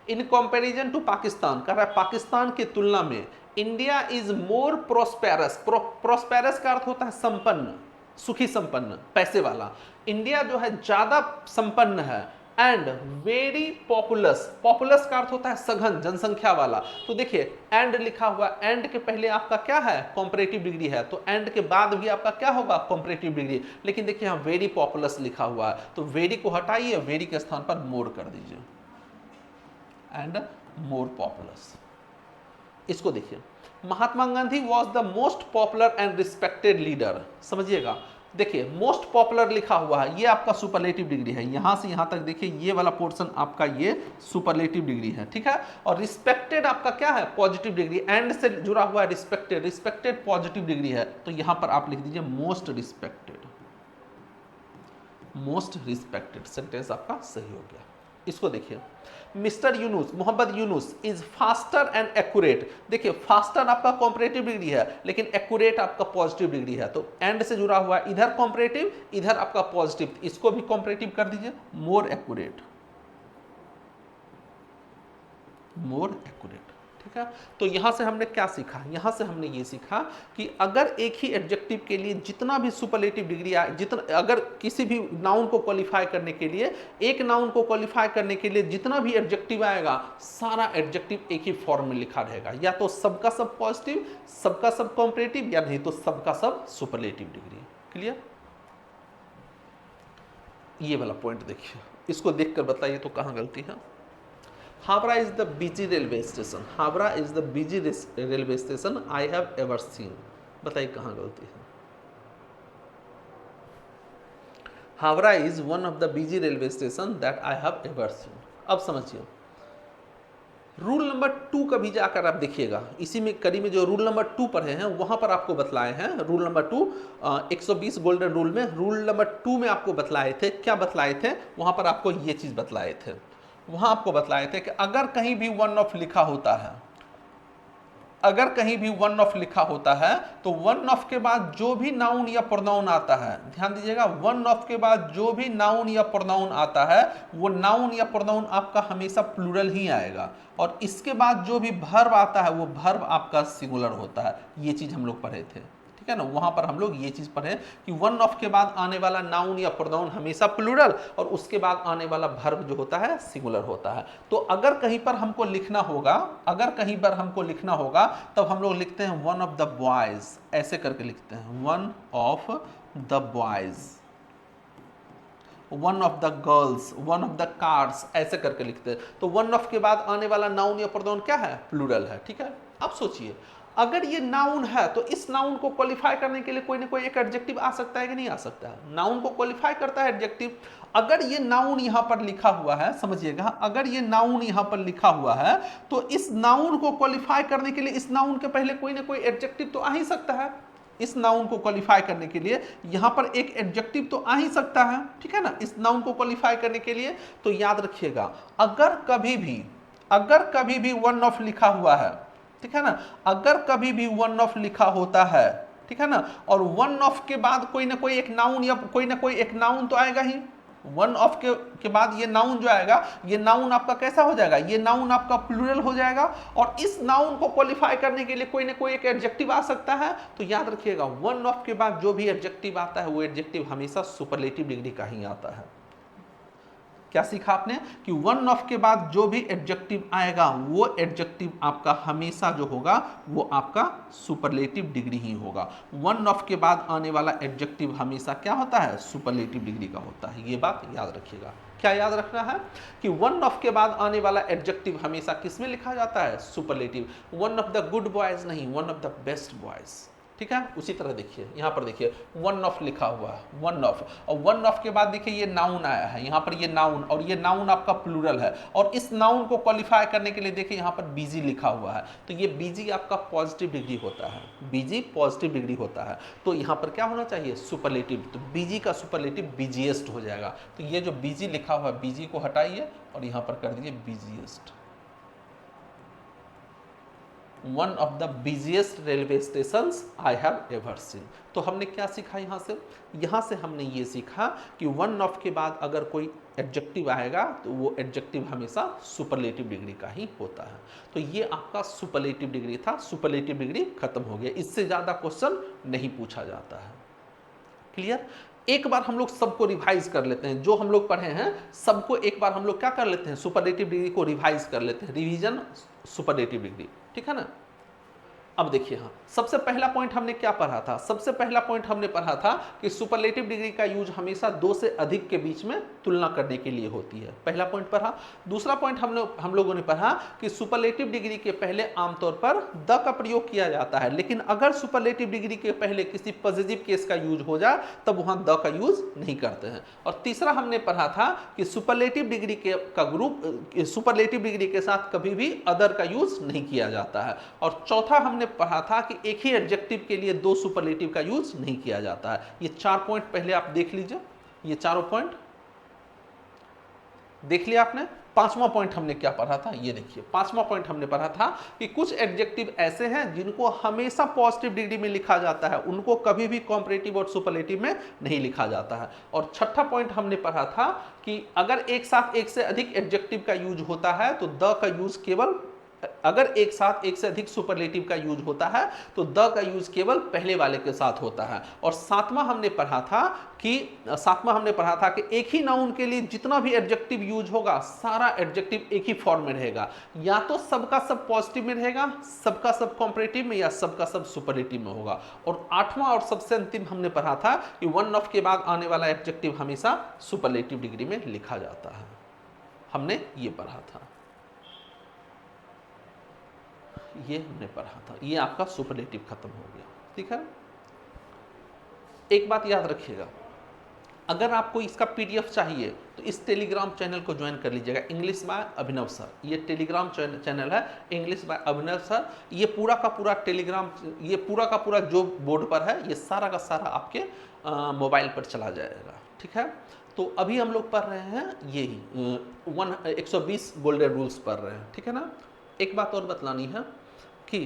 [SPEAKER 1] इन कंपैरिजन टू पाकिस्तान, कह रहा है पाकिस्तान की तुलना में India is more prosperous. Prosperous का अर्थ होता है संपन्न, सुखी संपन्न, पैसे वाला। इंडिया जो है ज्यादा संपन्न है, एंड वेरी पॉपुलस। पॉपुलस का अर्थ होता है सघन, जनसंख्या वाला। तो देखिए एंड लिखा हुआ, एंड के पहले आपका क्या है, कॉम्परेटिव डिग्री है, तो एंड के बाद भी आपका क्या होगा, कॉम्परेटिव डिग्री। लेकिन देखिए यहाँ वेरी पॉपुलस लिखा हुआ है, तो वेरी को हटाइए, वेरी के स्थान पर मोर कर दीजिए, एंड मोर पॉपुलस। इसको देखिए, Mahatma Gandhi was the most popular and respected leader. समझिएगा, देखिए मोस्ट पॉपुलर लिखा हुआ है, ये आपका सुपरलेटिव डिग्री है, यहां से यहां तक देखिए ये वाला पोर्शन आपका ये सुपरलेटिव डिग्री है, ठीक है। और रिस्पेक्टेड आपका क्या है, पॉजिटिव डिग्री, एंड से जुड़ा हुआ है रिस्पेक्टेड, रिस्पेक्टेड पॉजिटिव डिग्री है, तो यहां पर आप लिख दीजिए most respected, most respected. Sentence आपका सही हो गया। इसको देखिए, mister Yunus, Muhammad Yunus is faster and accurate. देखिए फास्टर आपका कॉम्परेटिव डिग्री है, लेकिन एक्यूरेट आपका पॉजिटिव डिग्री है, तो एंड से जुड़ा हुआ है, इधर कॉम्परेटिव, इधर आपका पॉजिटिव, इसको भी कॉम्परेटिव कर दीजिए, मोर एक्यूरेट, मोर एक्यूरेट, ठीक है। तो यहां से हमने क्या सीखा, यहां से हमने ये सीखा कि अगर एक ही एडजेक्टिव के लिए जितना भी सुपरलेटिव डिग्री आए, जितना अगर किसी भी नाउन को क्वालिफाई करने के लिए, एक नाउन को क्वालिफाई करने के लिए जितना भी एडजेक्टिव आएगा, सारा एडजेक्टिव एक ही फॉर्म में लिखा रहेगा, या तो सबका सब पॉजिटिव, सबका सब कॉम्परेटिव, या नहीं तो सबका सब सुपरलेटिव डिग्री। क्लियर? ये वाला पॉइंट देखिए, इसको देखकर बताइए तो कहां गलती है। Havra is the busy railway station. Havra is the busy railway station I have ever seen. बताइए कहाँ गलती है। Havra is one of the busy railway station that I have ever seen. अब समझिए, रूल नंबर 2 का भी जाकर आप देखिएगा, इसी में कड़ी में जो रूल नंबर 2 पढ़े हैं वहां पर आपको बतलाए हैं। रूल नंबर 2 120 गोल्डन रूल में, रूल नंबर 2 में आपको बतलाए थे, क्या बतलाए थे वहां पर, आपको ये चीज बतलाए थे। वहां आपको बतलाए थे कि अगर कहीं भी वन ऑफ लिखा होता है, अगर कहीं भी वन ऑफ लिखा होता है, तो वन ऑफ के बाद जो भी नाउन या प्रोनाउन आता है, ध्यान दीजिएगा, वन ऑफ के बाद जो भी नाउन या प्रोनाउन आता है, वो नाउन या प्रोनाउन आपका हमेशा प्लूरल ही आएगा, और इसके बाद जो भी वर्ब आता है वो वर्ब आपका सिंगुलर होता है। ये चीज हम लोग पढ़े थे, ठीक है ना। वहां पर हम लोग ये चीज पढ़े कि वन ऑफ के बाद आने वाला नाउन या प्रोनाउन हमेशा प्लूरल, और उसके बाद आने वाला वर्ब जो होता है सिंगुलर होता है। तो अगर कहीं पर हमको लिखना होगा, अगर कहीं पर हमको लिखना होगा, तब हम लोग लिखते हैं वन ऑफ द बॉयज, ऐसे करके लिखते हैं, one of the boys, one of the girls, one of the cars, ऐसे करके लिखते हैं। तो वन ऑफ के बाद आने वाला नाउन या प्रोनाउन क्या है, प्लूरल है, ठीक है। अब सोचिए, अगर ये नाउन है तो इस नाउन को क्वालिफाई करने के लिए कोई ना कोई एक एडजेक्टिव आ सकता है कि नहीं आ सकता है। नाउन को क्वालिफाई करता है एडजेक्टिव। अगर ये नाउन यहां पर लिखा हुआ है, समझिएगा, अगर ये नाउन यहां पर लिखा हुआ है, तो इस नाउन को क्वालिफाई करने के लिए इस नाउन के पहले कोई ना कोई एडजेक्टिव तो आ ही सकता है। इस नाउन को क्वालिफाई करने के लिए यहां पर एक एडजेक्टिव तो आ ही सकता है, ठीक है ना, इस नाउन को क्वालिफाई करने के लिए। तो याद रखिएगा, अगर कभी भी वन ऑफ लिखा हुआ है, ठीक है ना, अगर कभी भी वन ऑफ लिखा होता है, ठीक है ना, और वन ऑफ के बाद कोई ना कोई एक नाउन या कोई ना कोई एक नाउन तो आएगा ही। वन ऑफ के बाद ये नाउन जो आएगा, ये नाउन आपका कैसा हो जाएगा, ये नाउन आपका प्लूरल हो जाएगा, और इस नाउन को क्वालिफाई करने के लिए कोई ना कोई एक एडजेक्टिव आ सकता है। तो याद रखिएगा, वन ऑफ के बाद जो भी एडजेक्टिव आता है वो एडजेक्टिव हमेशा सुपरलेटिव डिग्री का ही आता है। क्या सीखा आपने कि वन ऑफ के बाद जो भी एडजेक्टिव आएगा वो एडजेक्टिव आपका हमेशा जो होगा वो आपका सुपरलेटिव डिग्री ही होगा। वन ऑफ के बाद आने वाला एडजेक्टिव हमेशा क्या होता है, सुपरलेटिव डिग्री का होता है। ये बात याद रखिएगा। क्या याद रखना है कि वन ऑफ के बाद आने वाला एडजेक्टिव हमेशा किस में लिखा जाता है, superlative. One of the good boys नहीं, one of the best boys, ठीक है। उसी तरह देखिए यहां पर देखिए वन ऑफ लिखा हुआ है, वन ऑफ, और वन ऑफ के बाद देखिए ये नाउन आया है, यहां पर ये नाउन, और ये नाउन आपका प्लूरल है, और इस नाउन को क्वालिफाई करने के लिए देखिए यहां पर बीजी लिखा हुआ है। तो ये बीजी आपका पॉजिटिव डिग्री होता है, बीजी पॉजिटिव डिग्री होता है। तो यहां पर क्या होना चाहिए, सुपरलेटिव। तो बीजी का सुपरलेटिव बीजीएस्ट हो जाएगा। तो ये जो बीजी लिखा हुआ है, बीजी को हटाइए और यहां पर कर दीजिए busiest. One of the busiest railway station I have ever seen. तो हमने क्या सीखा यहाँ से हमने ये सीखा कि वन ऑफ के बाद अगर कोई एडजेक्टिव आएगा तो वो एडजेक्टिव हमेशा सुपरलेटिव डिग्री का ही होता है। तो ये आपका सुपरलेटिव डिग्री था, सुपरलेटिव डिग्री खत्म हो गया, इससे ज़्यादा क्वेश्चन नहीं पूछा जाता है। क्लियर? एक बार हम लोग सबको रिवाइज कर लेते हैं, जो हम लोग पढ़े हैं सबको एक बार हम लोग क्या कर लेते हैं, सुपरलेटिव डिग्री को रिवाइज कर लेते हैं, रिवीजन सुपरलेटिव डिग्री, ठीक है ना। अब देखिए, हाँ, सबसे पहला पॉइंट हमने क्या पढ़ा था, सबसे पहला पॉइंट हमने पढ़ा था कि सुपरलेटिव डिग्री का यूज हमेशा दो से अधिक के बीच में तुलना करने के लिए होती है। पहला पॉइंट पढ़ा। दूसरा पॉइंट हम लोगों ने पढ़ा कि सुपरलेटिव डिग्री के पहले आमतौर पर द का प्रयोग किया जाता है, लेकिन अगर सुपरलेटिव डिग्री के पहले किसी पॉजिटिव केस का यूज हो जाए तब वहां द का यूज नहीं करते हैं। और तीसरा हमने पढ़ा था कि सुपरलेटिव डिग्री का ग्रुप सुपरलेटिव डिग्री के साथ कभी भी अदर का यूज नहीं किया जाता है। और चौथा हमने पढ़ा था कि एक ही एडजेक्टिव के लिए दो सुपरलेटिव का यूज नहीं किया जाता है। ये 4 पॉइंट पहले आप देख लीजिए, ये चारों पॉइंट देख लिया आपने। पांचवा पॉइंट हमने क्या पढ़ा था, ये देखिए पांचवा पॉइंट हमने पढ़ा था कि कुछ एडजेक्टिव ऐसे हैं जिनको हमेशा पॉजिटिव डिग्री में लिखा जाता है, उनको कभी भी कॉम्परेटिव और सुपरलेटिव में नहीं लिखा जाता है। और छठा पॉइंट हमने पढ़ा था कि अगर एक साथ एक से अधिक एडजेक्टिव का यूज होता है तो द का यूज केवल, अगर एक साथ एक से अधिक सुपरलेटिव का यूज होता है तो द का यूज केवल पहले वाले के साथ होता है। और सातवां हमने पढ़ा था कि एक ही नाउन के लिए जितना भी एडजेक्टिव यूज होगा सारा एडजेक्टिव एक ही फॉर्म में रहेगा, या तो सबका सब पॉजिटिव में रहेगा, सबका सब कॉम्परेटिव में, या सबका सब सुपरलेटिव में होगा। और आठवां और सबसे अंतिम हमने पढ़ा था कि वन ऑफ के बाद आने वाला एडजेक्टिव हमेशा सुपरलेटिव डिग्री में लिखा जाता है। हमने ये पढ़ा था, ये हमने पढ़ा था, ये आपका सुपरलेटिव खत्म हो गया, ठीक है। एक बात याद रखिएगा, अगर आपको इसका पीडीएफ चाहिए तो इस टेलीग्राम चैनल को ज्वाइन कर लीजिएगा, इंग्लिश बाय अभिनव सर। ये टेलीग्राम चैनल है इंग्लिश बाय अभिनव सर। ये पूरा का पूरा टेलीग्राम, ये पूरा का पूरा जो बोर्ड पर है ये सारा का सारा आपके मोबाइल पर चला जाएगा, ठीक है। तो अभी हम लोग पढ़ रहे हैं यही 120 गोल्डन रूल्स पढ़ रहे हैं, ठीक है ना। एक बात और बतलानी है कि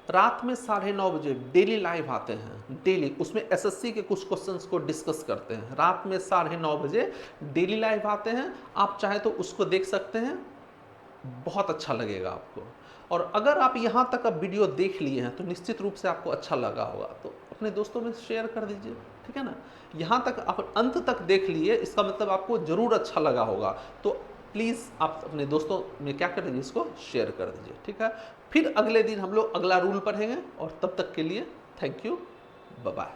[SPEAKER 1] रात में 9:30 बजे डेली लाइव आते हैं, डेली, उसमें एसएससी के कुछ क्वेश्चंस को डिस्कस करते हैं। रात में 9:30 बजे डेली लाइव आते हैं, आप चाहे तो उसको देख सकते हैं, बहुत अच्छा लगेगा आपको। और अगर आप यहाँ तक अब वीडियो देख लिए हैं तो निश्चित रूप से आपको अच्छा लगा होगा, तो अपने दोस्तों में शेयर कर दीजिए, ठीक है ना। यहाँ तक आप अंत तक देख लिए, इसका मतलब आपको जरूर अच्छा लगा होगा। तो प्लीज़ आप अपने दोस्तों में क्या कर दीजिए, इसको शेयर कर दीजिए, ठीक है। फिर अगले दिन हम लोग अगला रूल पढ़ेंगे, और तब तक के लिए थैंक यू, बाय बाय।